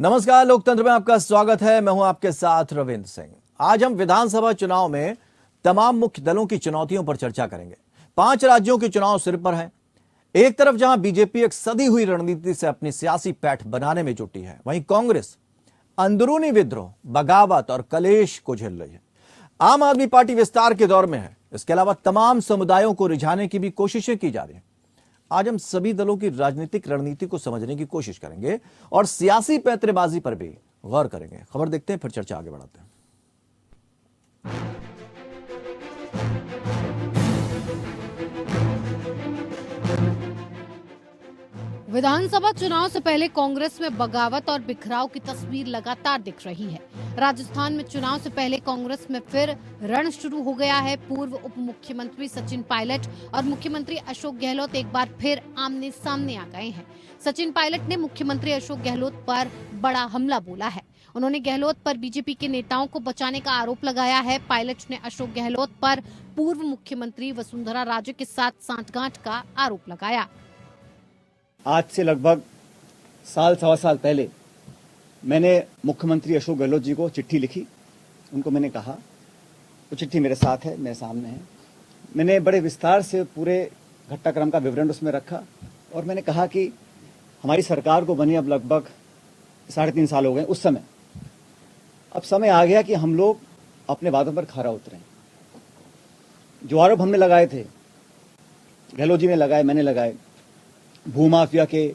नमस्कार, लोकतंत्र में आपका स्वागत है। मैं हूं आपके साथ रविंद्र सिंह। आज हम विधानसभा चुनाव में तमाम मुख्य दलों की चुनौतियों पर चर्चा करेंगे। 5 राज्यों के चुनाव सिर पर हैं। एक तरफ जहां बीजेपी एक सदी हुई रणनीति से अपनी सियासी पैठ बनाने में जुटी है, वहीं कांग्रेस अंदरूनी विद्रोह, बगावत और कलेश को झेल रही है। आम आदमी पार्टी विस्तार के दौर में है। इसके अलावा तमाम समुदायों को रिझाने की भी कोशिशें की जा रही हैं। आज हम सभी दलों की राजनीतिक रणनीति को समझने की कोशिश करेंगे और सियासी पैंतरेबाजी पर भी गौर करेंगे। खबर देखते हैं, फिर चर्चा आगे बढ़ाते हैं। विधानसभा चुनाव से पहले कांग्रेस में बगावत और बिखराव की तस्वीर लगातार दिख रही है। राजस्थान में चुनाव से पहले कांग्रेस में फिर रण शुरू हो गया है। पूर्व उप मुख्यमंत्री सचिन पायलट और मुख्यमंत्री अशोक गहलोत एक बार फिर आमने सामने आ गए हैं। सचिन पायलट ने मुख्यमंत्री अशोक गहलोत पर बड़ा हमला बोला है। उन्होंने गहलोत पर बीजेपी के नेताओं को बचाने का आरोप लगाया है। पायलट ने अशोक गहलोत पर पूर्व मुख्यमंत्री वसुंधरा राजे के साथ सांठगांठ का आरोप लगाया। आज से लगभग साल सवा साल पहले मैंने मुख्यमंत्री अशोक गहलोत जी को चिट्ठी लिखी। उनको मैंने कहा, वो चिट्ठी मेरे साथ है, मेरे सामने है। मैंने बड़े विस्तार से पूरे घटनाक्रम का विवरण उसमें रखा और मैंने कहा कि हमारी सरकार को बने अब लगभग 3.5 साल हो गए। उस समय अब समय आ गया कि हम लोग अपने वादों पर खरा उतरें। जो आरोप हमने लगाए थे, गहलोत जी ने लगाए, मैंने लगाए, भू माफिया के,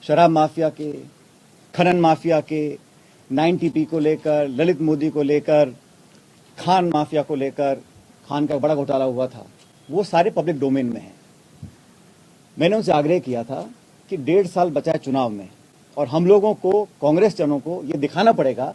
शराब माफिया के, खनन माफिया के, 9TP को लेकर, ललित मोदी को लेकर, खान माफिया को लेकर, खान का बड़ा घोटाला हुआ था, वो सारे पब्लिक डोमेन में हैं। मैंने उनसे आग्रह किया था कि 1.5 साल बचा है चुनाव में और हम लोगों को, कांग्रेस जनों को ये दिखाना पड़ेगा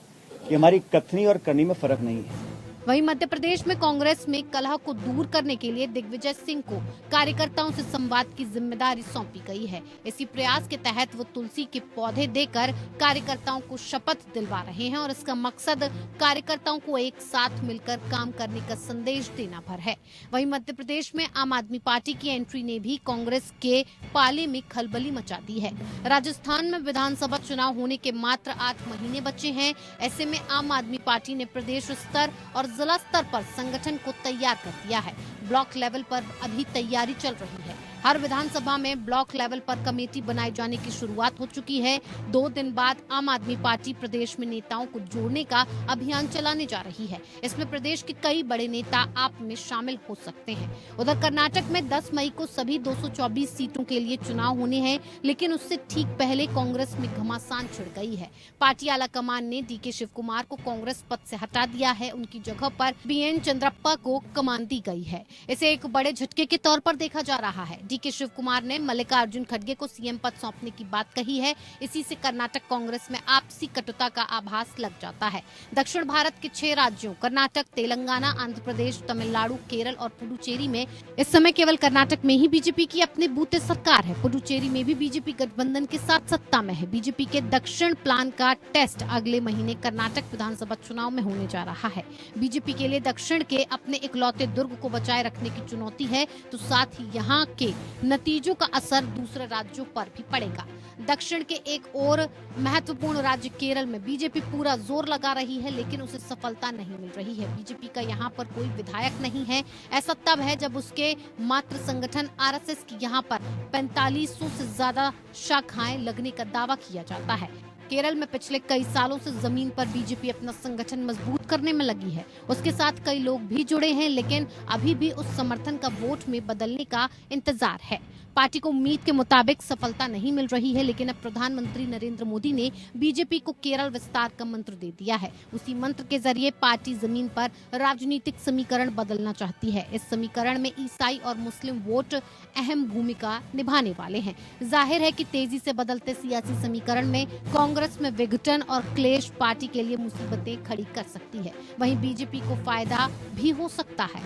कि हमारी कथनी और करनी में फर्क नहीं है। वहीं मध्य प्रदेश में कांग्रेस में कलह को दूर करने के लिए दिग्विजय सिंह को कार्यकर्ताओं से संवाद की जिम्मेदारी सौंपी गई है। इसी प्रयास के तहत वो तुलसी के पौधे देकर कार्यकर्ताओं को शपथ दिलवा रहे हैं और इसका मकसद कार्यकर्ताओं को एक साथ मिलकर काम करने का संदेश देना भर है। वहीं मध्य प्रदेश में आम आदमी पार्टी की एंट्री ने भी कांग्रेस के पाले में खलबली मचा दी है। राजस्थान में विधानसभा चुनाव होने के मात्र 8 महीने बचे हैं। ऐसे में आम आदमी पार्टी ने प्रदेश स्तर और जिला स्तर पर संगठन को तैयार कर दिया है। ब्लॉक लेवल पर अभी तैयारी चल रही है। हर विधानसभा में ब्लॉक लेवल पर कमेटी बनाए जाने की शुरुआत हो चुकी है। 2 दिन बाद आम आदमी पार्टी प्रदेश में नेताओं को जोड़ने का अभियान चलाने जा रही है। इसमें प्रदेश के कई बड़े नेता आप में शामिल हो सकते हैं। उधर कर्नाटक में 10 मई को सभी 224 सीटों के लिए चुनाव होने हैं, लेकिन उससे ठीक पहले कांग्रेस में घमासान छिड़ गई है। पार्टी आला कमान ने DK शिव कुमार को कांग्रेस पद से हटा दिया है। उनकी जगह पर BN चंद्रप्पा को कमान दी गई है। इसे एक बड़े झटके के तौर पर देखा जा रहा है। DK शिव कुमार ने मल्लिकार्जुन खड़गे को CM पद सौंपने की बात कही है। इसी से कर्नाटक कांग्रेस में आपसी कटुता का आभास लग जाता है। दक्षिण भारत के 6 राज्यों कर्नाटक, तेलंगाना, आंध्र प्रदेश, तमिलनाडु, केरल और पुडुचेरी में इस समय केवल कर्नाटक में ही बीजेपी की अपनी बूते सरकार है। पुडुचेरी में भी बीजेपी गठबंधन के साथ सत्ता में है। बीजेपी के दक्षिण प्लान का टेस्ट अगले महीने कर्नाटक विधानसभा चुनाव में होने जा रहा है। बीजेपी के लिए दक्षिण के अपने इकलौते दुर्ग को बचाए रखने की चुनौती है, तो साथ ही यहाँ के नतीजों का असर दूसरे राज्यों पर भी पड़ेगा। दक्षिण के एक और महत्वपूर्ण राज्य केरल में बीजेपी पूरा जोर लगा रही है, लेकिन उसे सफलता नहीं मिल रही है। बीजेपी का यहाँ पर कोई विधायक नहीं है। ऐसा तब है जब उसके मात्र संगठन RSS की यहाँ पर 4500 से ज्यादा शाखाएं लगने का दावा किया जाता है। केरल में पिछले कई सालों से जमीन पर बीजेपी अपना संगठन मजबूत करने में लगी है। उसके साथ कई लोग भी जुड़े हैं, लेकिन अभी भी उस समर्थन का वोट में बदलने का इंतजार है। पार्टी को उम्मीद के मुताबिक सफलता नहीं मिल रही है, लेकिन अब प्रधानमंत्री नरेंद्र मोदी ने बीजेपी को केरल विस्तार का मंत्र दे दिया है। उसी मंत्र के जरिए पार्टी जमीन पर राजनीतिक समीकरण बदलना चाहती है। इस समीकरण में ईसाई और मुस्लिम वोट अहम भूमिका निभाने वाले हैं। जाहिर है कि तेजी से बदलते सियासी समीकरण में कांग्रेस में विघटन और क्लेश पार्टी के लिए मुसीबतें खड़ी कर सकती है। वहीं बीजेपी को फायदा भी हो सकता है।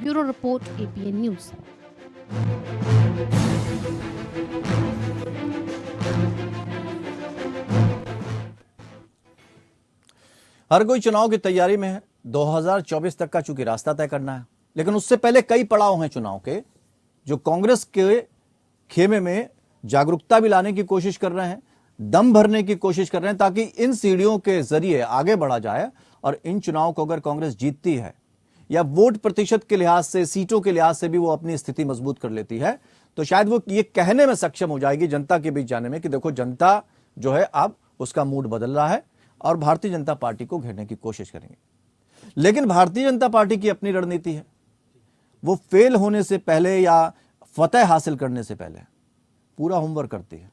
Bureau report, APN news. हर कोई चुनाव की तैयारी में है। 2024 तक का चूंकि रास्ता तय करना है, लेकिन उससे पहले कई पड़ाव हैं चुनाव के, जो कांग्रेस के खेमे में जागरूकता भी लाने की कोशिश कर रहे हैं। दम भरने की कोशिश कर रहे हैं ताकि इन सीढ़ियों के जरिए आगे बढ़ा जाए और इन चुनाव को अगर कांग्रेस जीतती है या वोट प्रतिशत के लिहाज से, सीटों के लिहाज से भी वो अपनी स्थिति मजबूत कर लेती है, तो शायद वो ये कहने में सक्षम हो जाएगी जनता के बीच जाने में कि देखो जनता जो है अब उसका मूड बदल रहा है और भारतीय जनता पार्टी को घेरने की कोशिश करेंगे। लेकिन भारतीय जनता पार्टी की अपनी रणनीति है, वो फेल होने से पहले या फतह हासिल करने से पहले पूरा होमवर्क करती है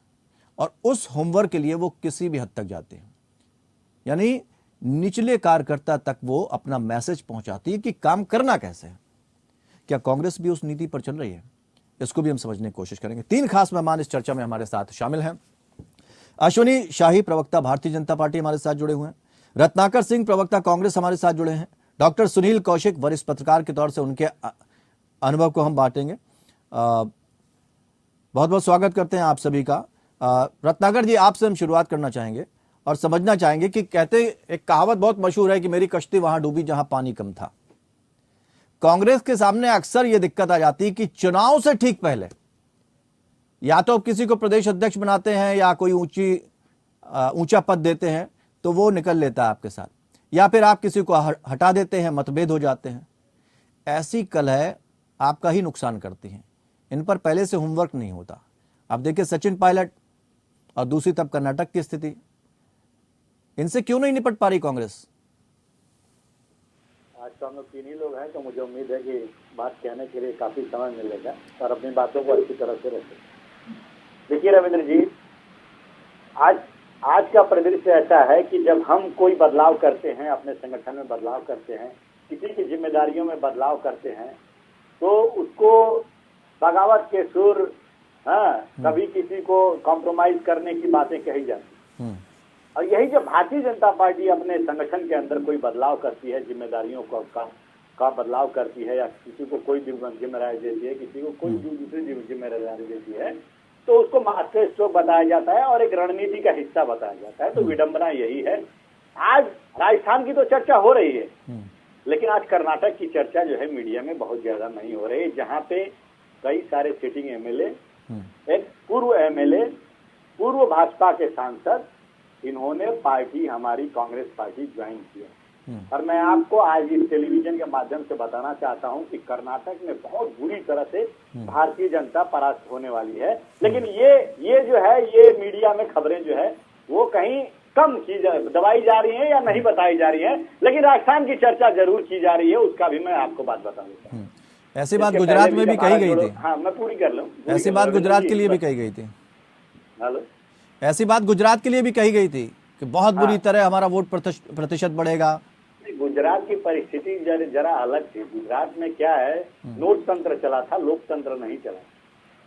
और उस होमवर्क के लिए वो किसी भी हद तक जाती है, यानी निचले कार्यकर्ता तक वो अपना मैसेज पहुंचाती है कि काम करना कैसे है। क्या कांग्रेस भी उस नीति पर चल रही है? इसको भी हम समझने की कोशिश करेंगे। 3 खास मेहमान इस चर्चा में हमारे साथ शामिल हैं। अश्विनी शाही, प्रवक्ता भारतीय जनता पार्टी, हमारे साथ जुड़े हुए हैं। रत्नाकर सिंह, प्रवक्ता कांग्रेस, हमारे साथ जुड़े हैं। डॉक्टर सुनील कौशिक, वरिष्ठ पत्रकार के तौर से उनके अनुभव को हम बांटेंगे। बहुत बहुत स्वागत करते हैं आप सभी का। रत्नाकर जी, आपसे हम शुरुआत करना चाहेंगे और समझना चाहेंगे कि कहते एक कहावत बहुत मशहूर है कि मेरी कश्ती वहां डूबी जहां पानी कम था। कांग्रेस के सामने अक्सर यह दिक्कत आ जाती है कि चुनाव से ठीक पहले या तो किसी को प्रदेश अध्यक्ष बनाते हैं या कोई ऊंचा पद देते हैं तो वो निकल लेता है आपके साथ, या फिर आप किसी को हटा देते हैं, मतभेद हो जाते हैं। ऐसी कलह आपका ही नुकसान करती हैं। इन पर पहले से होमवर्क नहीं होता। आप देखिए सचिन पायलट और दूसरी तरफ कर्नाटक की स्थिति, इनसे क्यों नहीं निपट पा रही कांग्रेस? आज तो हम लोग 3 ही लोग हैं, तो मुझे उम्मीद है कि बात कहने के लिए काफी समय मिलेगा और अपनी बातों को अच्छी तरह से रखें। देखिए रविंद्र जी, आज का परिदृश्य ऐसा है कि जब हम कोई बदलाव करते हैं, अपने संगठन में बदलाव करते हैं, किसी की जिम्मेदारियों में बदलाव करते हैं, तो उसको बगावत के सुर, कभी किसी को कॉम्प्रोमाइज करने की बातें कही जाती। और यही जब भारतीय जनता पार्टी अपने संगठन के अंदर कोई बदलाव करती है, जिम्मेदारियों का बदलाव करती है, या किसी को कोई जिम्मेदारी देती है, किसी को कोई दूसरी जिम्मेदारी देती है, तो उसको मास्टर स्ट्रोक बताया जाता है और एक रणनीति का हिस्सा बताया जाता है। तो विडंबना यही है। आज राजस्थान की तो चर्चा हो रही है, लेकिन आज कर्नाटक की चर्चा जो है मीडिया में बहुत ज्यादा नहीं हो रही, जहां पे कई सारे सिटिंग एमएलए, एक पूर्व एमएलए, पूर्व भाजपा के सांसद, इन्होंने पार्टी, हमारी कांग्रेस पार्टी ज्वाइन किया। और मैं आपको आज इस टेलीविजन के माध्यम से बताना चाहता हूं कि कर्नाटक में बहुत बुरी तरह से भारतीय जनता परास्त होने वाली है। लेकिन ये जो है, ये मीडिया में खबरें जो है वो कहीं कम दबाई जा रही है या नहीं बताई जा रही है, लेकिन राजस्थान की चर्चा जरूर की जा रही है। उसका भी मैं आपको बात बता देता हूँ। ऐसी बात गुजरात में भी कही गई थी। हाँ, मैं पूरी कर लूँ। ऐसी बात गुजरात के लिए भी कही गई थी। हेलो, ऐसी बात गुजरात के लिए भी कही गई थी कि बहुत बुरी तरह हमारा वोट प्रतिशत बढ़ेगा। गुजरात की परिस्थिति जरा अलग थी। गुजरात में क्या है, नोट तंत्र चला था, लोकतंत्र नहीं चला।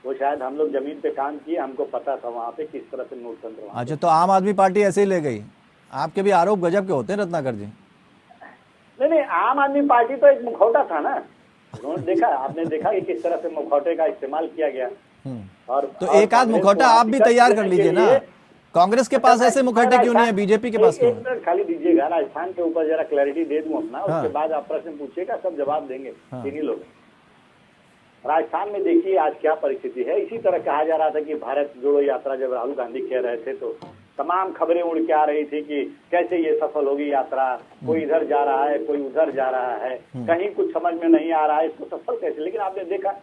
वो शायद हम लोग जमीन पे काम किए, हमको पता था वहाँ पे किस तरह से नोट तंत्र। अच्छा, तो आम आदमी पार्टी ऐसे ही ले गई। आपके भी आरोप गजब के होते हैं रत्नाकर जी। नहीं, आम आदमी पार्टी तो एक मुखौटा था ना। उन्होंने देखा, आपने देखा कि किस तरह से मुखौटे का इस्तेमाल किया गया। और तो एक आध मुखौटा आप भी तैयार कर लीजिए ना। कांग्रेस के पास ऐसे मुखौटे क्यों नहीं है, बीजेपी के पास क्यों? एक मिनट खाली दीजिएगा, राजस्थान के ऊपर जरा क्लैरिटी दे दूं अपना, उसके बाद आप प्रश्न पूछिएगा, सब जवाब देंगे 3 ही लोग। राजस्थान में देखिए आज क्या परिस्थिति है। इसी तरह कहा जा रहा था कि भारत जोड़ो यात्रा जब राहुल गांधी कह रहे थे तो तमाम खबरें उड़ के आ रही थी कि कैसे ये सफल होगी यात्रा, कोई इधर जा रहा है, कोई उधर जा रहा है, कहीं कुछ समझ में नहीं आ रहा है, इसको सफल कैसे। लेकिन आपने देखा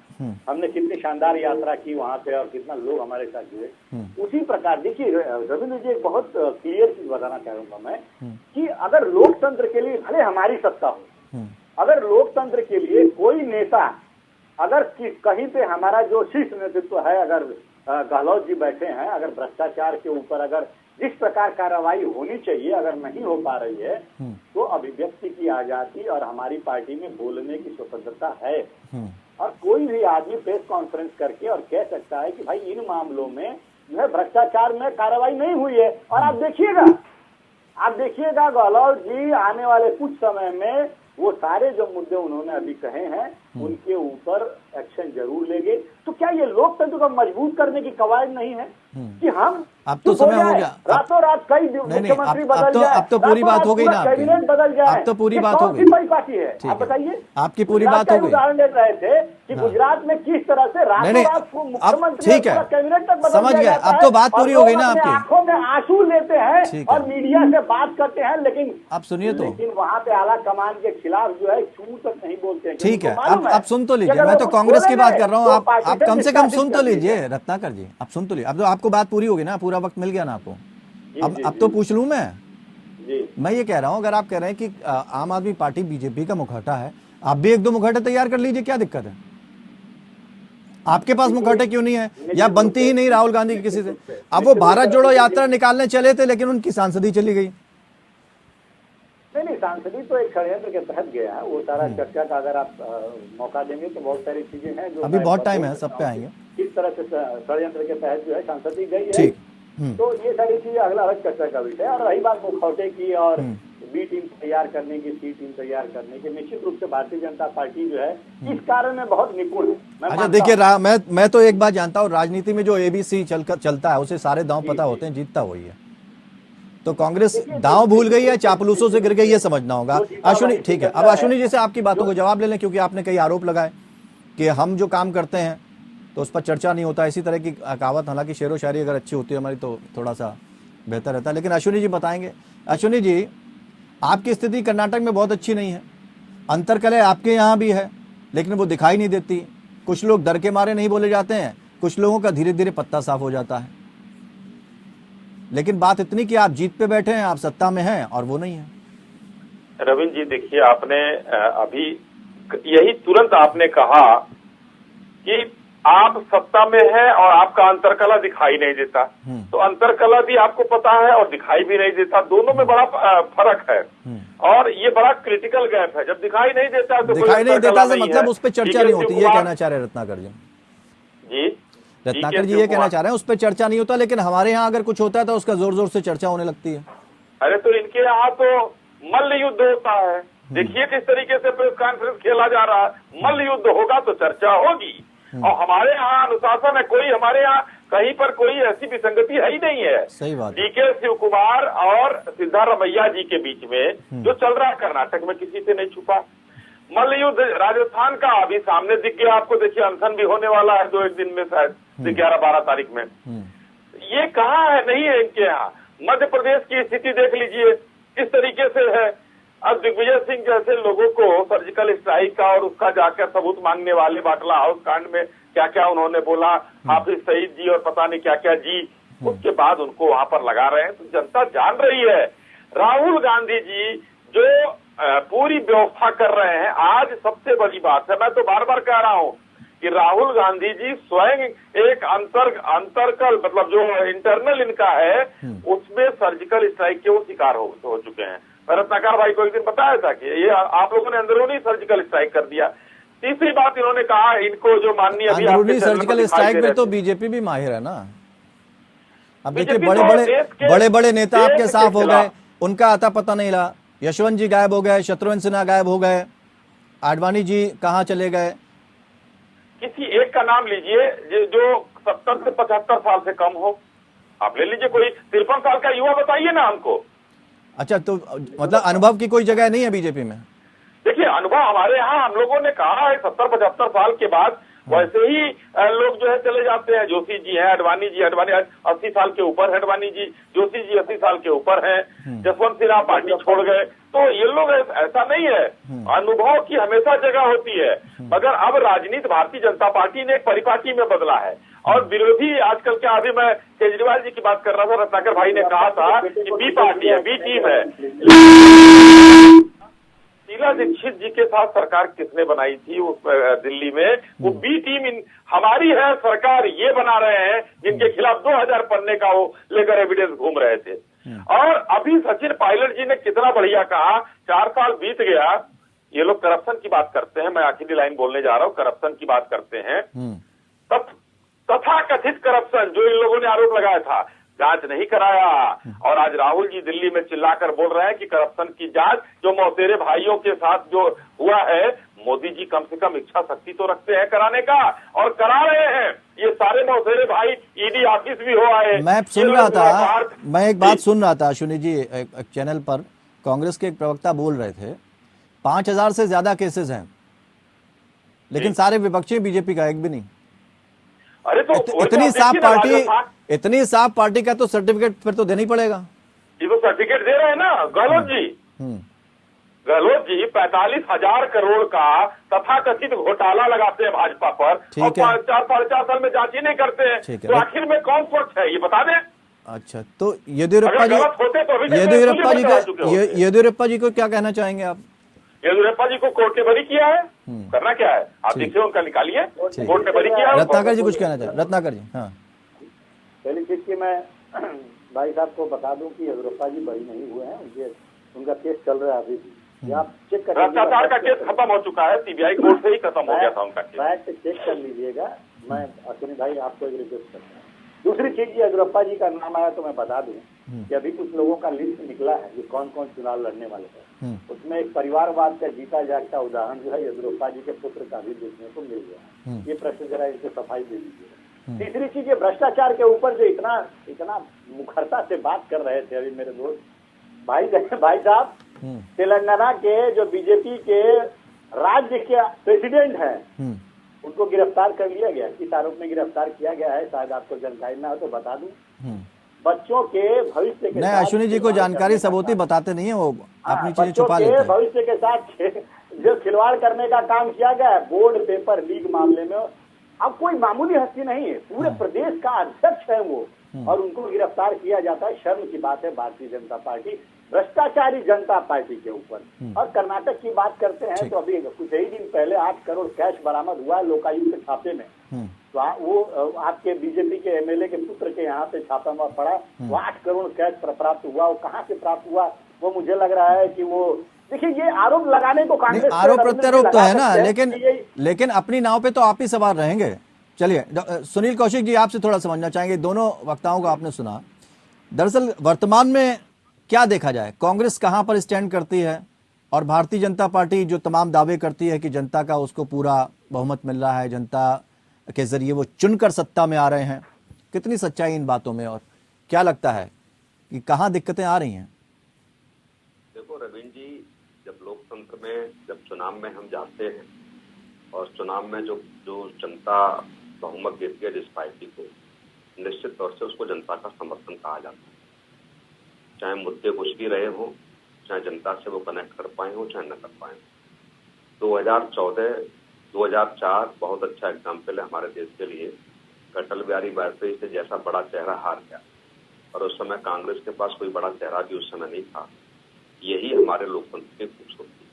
हमने कितनी शानदार यात्रा की वहां पे और कितना लोग हमारे साथ जुड़े। उसी प्रकार देखिए रविंद्र जी, एक बहुत क्लियर चीज बताना चाहूंगा मैं कि अगर लोकतंत्र के लिए भले हमारी सत्ता हो, अगर लोकतंत्र के लिए कोई नेता, अगर कहीं पे हमारा जो शीर्ष नेतृत्व है, अगर गहलोत जी बैठे हैं, अगर भ्रष्टाचार के ऊपर अगर जिस प्रकार कार्रवाई होनी चाहिए अगर नहीं हो पा रही है, तो अभिव्यक्ति की आजादी और हमारी पार्टी में बोलने की स्वतंत्रता है। और कोई भी आदमी प्रेस कॉन्फ्रेंस करके और कह सकता है कि भाई इन मामलों में जो है भ्रष्टाचार में कार्रवाई नहीं हुई है। और आप देखिएगा गहलोत जी आने वाले कुछ समय में वो सारे जो मुद्दे उन्होंने अभी कहे हैं उनके ऊपर एक्शन जरूर लेंगे। तो क्या ये लोकतंत्र को मजबूत करने की कवायद नहीं है कि हम अब तो समय हो गया, रातों रात कई मुख्यमंत्री बदल जाए, अब तो पूरी बात हो गई ना, कैबिनेट बदल जाए, अब तो पूरी बात हो गई, बड़ी पार्टी है आप बताइए, आपकी पूरी बात हो गई। उदाहरण दे रहे थे कि गुजरात में किस तरह से रातों रात मुख्यमंत्री ठीक है, कैबिनेट तक समझ गए, अब तो बात पूरी हो गई ना आपकी। आंखों में आंसू लेते हैं और मीडिया से बात करते हैं, लेकिन आप सुनिए तो, लेकिन वहाँ पे आला कमान के खिलाफ जो है छू तक नहीं बोलते हैं। ठीक है, अब सुन तो लीजिए, मैं तो कांग्रेस की बात कर रहा हूँ, आप कम से कम सुन तो लीजिए रत्नाकर जी, आप सुन तो लीजिए। अब तो आपको बात पूरी होगी ना, पूरा वक्त मिल गया ना आपको। अब तो पूछ लूं मैं ये कह रहा हूं, अगर आप कह रहे हैं कि आम आदमी पार्टी बीजेपी का मुखौटा है, आप भी एक दो मुखौटे तैयार कर लीजिए, क्या दिक्कत है? आपके पास मुखौटे क्यों नहीं है, या बनती ही नहीं राहुल गांधी की किसी से? अब वो भारत जोड़ो यात्रा निकालने चले थे, लेकिन उनकी सांसदी चली गई। नहीं, सांसदी तो एक षड्यंत्र के तहत गया है, वो सारा चर्चा का अगर आप मौका देंगे तो बहुत सारी चीजें हैं जो अभी बहुत टाइम है, सब पे आएंगे, किस तरह से षड्यंत्र के तहत जो है सांसदी गई है। ठीक, तो ये सारी चीजें अगला अलग चर्चा का विषय है। और रही बात मुखौटे की और बी टीम तैयार करने की, सी टीम तैयार करने की, निश्चित रूप से भारतीय जनता पार्टी जो है इस कार्य में बहुत निपुण है। अच्छा देखिए, मैं तो एक बात जानता हूँ, राजनीति में जो एबीसी चलता है उसे सारे दांव पता होते हैं, जीतता वही है। तो कांग्रेस दांव भूल गई है, चापलूसों से गिर गई, ये समझना होगा। अश्विनी, ठीक है, अब अश्विनी जी से आपकी बातों को जवाब ले लें, क्योंकि आपने कई आरोप लगाए कि हम जो काम करते हैं तो उस पर चर्चा नहीं होता, इसी तरह की कहावत। हालांकि शेर व शायरी अगर अच्छी होती है हमारी तो थोड़ा सा बेहतर रहता है, लेकिन अश्विनी जी बताएंगे। अश्विनी जी, आपकी स्थिति कर्नाटक में बहुत अच्छी नहीं है, अंतरकलह आपके यहाँ भी है, लेकिन वो दिखाई नहीं देती। कुछ लोग डर के मारे नहीं बोले जाते हैं, कुछ लोगों का धीरे धीरे पत्ता साफ हो जाता है। लेकिन बात इतनी कि आप जीत पे बैठे हैं, आप सत्ता में हैं, और वो नहीं है। रविंद्र जी देखिए, आपने अभी यही तुरंत आपने कहा कि आप सत्ता में हैं और आपका अंतरकला दिखाई नहीं देता। तो अंतरकला भी आपको पता है और दिखाई भी नहीं देता, दोनों में बड़ा फर्क है। और ये बड़ा क्रिटिकल गैप है। जब दिखाई नहीं देता तो दिखाई नहीं देता से मतलब उस पर चर्चा नहीं होती, ये कहना चाह रहे रत्नाकर जी। जी, रत्नाकर जी ये कहना चाह रहे हैं उस पर चर्चा नहीं होता, लेकिन हमारे यहाँ अगर कुछ होता है तो उसका जोर जोर से चर्चा होने लगती है। अरे तो इनके यहाँ तो मल्ल युद्ध होता है, देखिए किस तरीके से प्रेस कॉन्फ्रेंस खेला जा रहा है। मल्ल युद्ध होगा तो चर्चा होगी, और हमारे यहाँ अनुशासन है, कोई हमारे यहाँ कहीं पर कोई ऐसी विसंगति है ही नहीं है। सही बात। डीके शिव कुमार और सिद्धारमैया जी के बीच में जो चल रहा है कर्नाटक में किसी से नहीं छुपा। मल्ल युद्ध राजस्थान का अभी सामने दिख गया आपको, देखिए अनशन भी होने वाला है 2-1 दिन में, शायद 11-12 तारीख में। ये कहाँ है, नहीं है इनके यहाँ। मध्य प्रदेश की स्थिति देख लीजिए किस तरीके से है। अब दिग्विजय सिंह जैसे लोगों को सर्जिकल स्ट्राइक का और उसका जाकर सबूत मांगने वाले बाटला हाउस कांड में क्या क्या उन्होंने बोला, हाफिज सईद जी और पता नहीं क्या क्या जी, उसके बाद उनको वहां पर लगा रहे हैं। तो जनता जान रही है। राहुल गांधी जी जो पूरी व्यवस्था कर रहे हैं, आज सबसे बड़ी बात है, मैं तो बार बार कह रहा हूं कि राहुल गांधी जी स्वयं एक अंतरकल मतलब जो इंटरनल इनका है उसमें सर्जिकल स्ट्राइक के वो शिकार हो चुके हैं। रत्नाकर भाई को एक दिन बताया था कि ये आप लोगों ने अंदरूनी सर्जिकल स्ट्राइक कर दिया। तीसरी बात इन्होंने कहा, इनको जो माननीय अंदरूनी सर्जिकल स्ट्राइक में तो बीजेपी भी माहिर है ना। अब देखिए बड़े बड़े नेता आपके साफ हो गए, उनका आता पता नहीं रहा। यशवंत जी गायब हो गए, शत्रुघ्न सिन्हा गायब हो गए, आडवाणी जी कहाँ चले गए। किसी एक का नाम लीजिए जो 70 से 75 साल से कम हो, आप ले लीजिए कोई 53 साल का युवा बताइए ना हमको। अच्छा, तो मतलब अनुभव की कोई जगह नहीं है बीजेपी में? देखिए अनुभव हमारे यहाँ हम लोगों ने कहा है 70-75 साल के बाद वैसे ही लोग जो है चले जाते हैं। जोशी जी हैं, अडवाणी 80 साल के ऊपर है, अडवाणी जी, जोशी जी 80 साल के ऊपर हैं, जसवंत सिन्हा पार्टी छोड़ गए। तो ये लोग ऐसा नहीं है, अनुभव की हमेशा जगह होती है। मगर अब राजनीति भारतीय जनता पार्टी ने एक परिपाटी में बदला है और विरोधी आजकल क्या, अभी मैं केजरीवाल जी की बात कर रहा था, रत्नाकर भाई ने कहा था कि बी पार्टी है, बी टीम है। शीला दीक्षित जी के साथ सरकार किसने बनाई थी उस दिल्ली में, वो बी टीम हमारी है सरकार, ये बना रहे हैं जिनके खिलाफ 2000 पन्ने का वो लेकर एविडेंस घूम रहे थे। और अभी सचिन पायलट जी ने कितना बढ़िया कहा, 4 साल बीत गया, ये लोग करप्शन की बात करते हैं, मैं आखिरी लाइन बोलने जा रहा हूँ, करप्शन की बात करते हैं, तथा कथित करप्शन जो इन लोगों ने आरोप लगाया था, जांच नहीं कराया। और आज राहुल जी दिल्ली में चिल्लाकर बोल रहे हैं कि करप्शन की जांच जो मौतेरे भाइयों के साथ जो हुआ है, मोदी जी कम से कम इच्छा शक्ति तो रखते हैं कराने का, और करा रहे हैं। ये सारे मौसेरे भाई ईडी ऑफिस भी हो आए। मैं सुन रहा था, मैं एक बात सुन रहा था अश्विनी जी, एक चैनल पर कांग्रेस के एक प्रवक्ता बोल रहे थे 5000 से ज्यादा केसेस हैं, लेकिन सारे विपक्षी बीजेपी का एक भी नहीं। अरे तो इतनी साफ पार्टी का तो सर्टिफिकेट फिर तो देना ही पड़ेगा। ये तो सर्टिफिकेट दे रहे हैं ना गहलोत जी। गहलोत जी 45,000 करोड़ का तथाकथित घोटाला लगाते हैं भाजपा पर, और 4 साल में जांच ही नहीं करते हैं। तो आखिर में कौन स्वच्छ है ये बता दें। अच्छा, तो येदियुरप्पा जी को क्या कहना चाहेंगे आप? येदियुरप्पा जी को कोर्ट ने बरी किया है, करना क्या है आप देखिए, उनका निकालिए, कोर्ट ने बरी किया है। रत्नाकर जी कुछ कहना चाहे? रत्नाकर जी। हाँ, पहली चीज की मैं भाई साहब को बता दूं कि येदियुरप्पा जी बरी नहीं हुए हैं, उनका केस चल रहा है अभी भी। आप चेक कर, भ्रष्टाचार का केस खत्म हो चुका है, सीबीआई कोर्ट से ही खत्म हो गया था उनका केस। फैक्ट चेक कर लीजिएगा। मैं अश्विनी भाई आपको एक रिक्वेस्ट करता हूँ। दूसरी चीज, येदियुरप्पा जी का नाम आया तो मैं बता दूं कि अभी कुछ लोगों का लिस्ट निकला है कि कौन कौन चुनाव लड़ने वाले हैं। उसमें एक परिवारवाद का जीता जागता उदाहरण जो है येदियुरप्पा जी के पुत्र का भी देखने को मिल गया। ये प्रश्न जरा इनसे सफाई दे दीजिए। तीसरी चीज, ये भ्रष्टाचार के ऊपर जो इतना मुखरता से बात कर रहे थे अभी मेरे दोस्त भाई साहब, तेलंगाना के जो बीजेपी के राज्य के प्रेसिडेंट हैं उनको गिरफ्तार कर लिया गया। किस आरोप में गिरफ्तार किया गया है शायद आपको जानकारी ना हो तो बता दूं। बच्चों के भविष्य के नहीं, अश्विनी जी को जानकारी सब होती, बताते नहीं है, वो अपनी चीजें छुपा लेते हैं। भविष्य के साथ जो खिलवाड़ करने का काम किया गया है बोर्ड पेपर लीक मामले में, अब कोई मामूली हस्ती नहीं है, पूरे प्रदेश का अध्यक्ष है वो, और उनको गिरफ्तार किया जाता है। शर्म की बात है भारतीय जनता पार्टी भ्रष्टाचारी जनता पार्टी के ऊपर। और कर्नाटक की बात करते हैं तो अभी कुछ ही दिन पहले 8 करोड़ कैश बरामद हुआ है लोकायुक्त के छापे में। तो वो आपके बीजेपी के एमएलए के पुत्र के यहाँ पे छापा पड़ा, वो 8 करोड़ कैश प्राप्त हुआ। वो कहाँ से प्राप्त हुआ वो मुझे लग रहा है कि वो, देखिए ये आरोप लगाने को कांग्रेस आरोप प्रत्यारोप तो है ना, लेकिन अपनी नाव पे तो आप ही सवार रहेंगे। चलिए सुनील कौशिक जी, आपसे थोड़ा समझना चाहेंगे, दोनों वक्ताओं को आपने सुना। दरअसल वर्तमान में क्या देखा जाए, कांग्रेस कहां पर स्टैंड करती है और भारतीय जनता पार्टी जो तमाम दावे करती है कि जनता का उसको पूरा बहुमत मिल रहा है, जनता के जरिए वो चुनकर सत्ता में आ रहे हैं, कितनी सच्चाई इन बातों में, और क्या लगता है कि कहां दिक्कतें आ रही हैं? देखो रवीन जी, जब लोकतंत्र में जब चुनाव में हम जाते हैं और चुनाव में जो जनता बहुमत देती है जिस पार्टी को, निश्चित तौर से उसको जनता का समर्थन कहा जाता है। चाहे मुद्दे कुछ भी रहे हो, चाहे जनता से वो कनेक्ट कर पाए हो चाहे न कर पाए हो। 2014, 2004 बहुत अच्छा एग्जाम्पल है हमारे देश के लिए। अटल बिहारी वाजपेयी से जैसा बड़ा चेहरा हार गया, और उस समय कांग्रेस के पास कोई बड़ा चेहरा भी उस समय नहीं था। यही हमारे लोकतंत्र की खूबसूरती।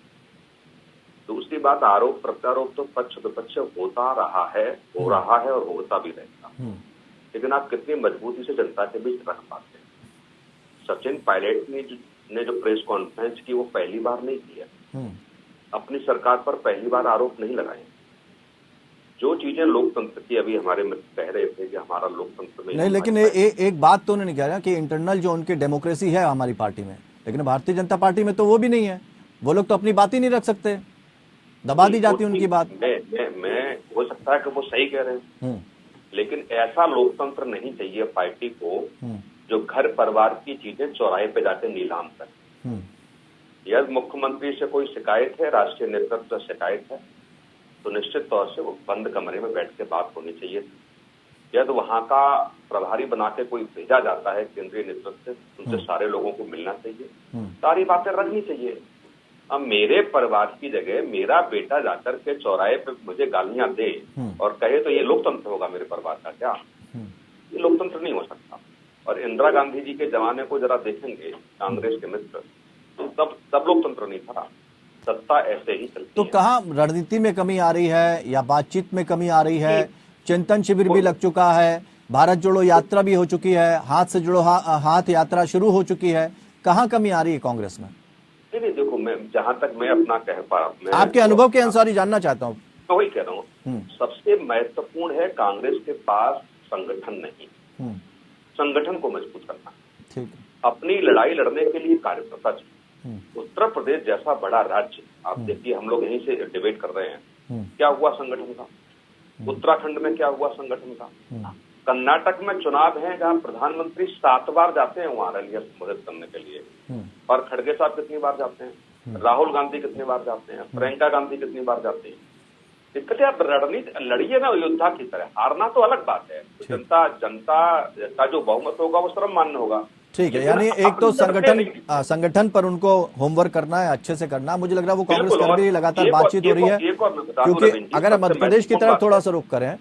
दूसरी बात, आरोप प्रत्यारोप तो पक्ष विपक्ष होता रहा है, हो रहा है और होता भी रहेगा, लेकिन आप कितनी मजबूती से जनता के बीच रख पाते हैं। सचिन पायलट ने जो प्रेस कॉन्फ्रेंस की वो पहली बार नहीं किया, अपनी सरकार पर पहली बार आरोप नहीं लगाए। जो चीजें लोकतंत्र की, अभी हमारे मित्र कह रहे थे कि हमारा लोकतंत्र में नहीं, लेकिन एक बात तो उन्होंने कह रहा कि इंटरनल जो उनकी डेमोक्रेसी है हमारी पार्टी में, लेकिन भारतीय जनता पार्टी में तो वो भी नहीं है। वो लोग तो अपनी बात ही नहीं रख सकते, दबा दी जाती है उनकी बात। मैं हो सकता है कि वो सही कह रहे हैं, लेकिन ऐसा लोकतंत्र नहीं चाहिए पार्टी को जो घर परिवार की चीजें चौराहे पे जाके नीलाम करे। यदि मुख्यमंत्री से कोई शिकायत है, राष्ट्रीय नेतृत्व से शिकायत है, तो निश्चित तौर से वो बंद कमरे में बैठ के बात होनी चाहिए। यदि वहां का प्रभारी बना के कोई भेजा जाता है केंद्रीय नेतृत्व से, उनसे सारे लोगों को मिलना चाहिए, सारी बातें रखनी चाहिए। अब मेरे परिवार की जगह मेरा बेटा जाकर के चौराहे पे मुझे गालियां दे और कहे तो ये लोकतंत्र होगा मेरे परिवार का क्या? ये लोकतंत्र नहीं हो सकता। और इंदिरा गांधी जी के जमाने को जरा देखेंगे कांग्रेस के मित्र, तो तब लोकतंत्र नहीं था, सत्ता ऐसे ही चलती तो कहाँ रणनीति में कमी आ रही है या बातचीत में कमी आ रही है? चिंतन शिविर भी लग चुका है, भारत जोड़ो यात्रा भी हो चुकी है, हाथ से जुड़ो हाथ यात्रा शुरू हो चुकी है, कहाँ कमी आ रही है कांग्रेस में? नहीं देखो, मैं जहां तक मैं अपना कह पा, आपके अनुभव के अनुसार ही जानना चाहता हूँ। मैं वही कह रहा हूँ, सबसे महत्वपूर्ण है कांग्रेस के पास संगठन नहीं, संगठन को मजबूत करना। ठीक है। अपनी लड़ाई लड़ने के लिए कार्यकर्ता चाहिए। उत्तर प्रदेश जैसा बड़ा राज्य, आप देखिए हम लोग यहीं से डिबेट कर रहे हैं, क्या हुआ संगठन का? उत्तराखंड में क्या हुआ संगठन का? कर्नाटक में चुनाव है जहां प्रधानमंत्री 7 बार जाते हैं वहां रैलियां संबोधित करने के लिए, और खड़गे साहब कितनी बार जाते हैं, राहुल गांधी कितनी बार जाते हैं, प्रियंका गांधी कितनी बार जाते हैं। इसलिए आप रणनीति लड़िए ना योद्धा की तरह, हारना तो अलग बात है, जनता का जो बहुमत होगा वो सर्व मान्य होगा। ठीक है, यानी एक तो संगठन पर उनको होमवर्क करना है, अच्छे से करना। मुझे लग रहा है वो कांग्रेस कर भी, लगातार बातचीत हो रही है, क्योंकि अगर मध्य प्रदेश की तरफ थोड़ा सा रुख करें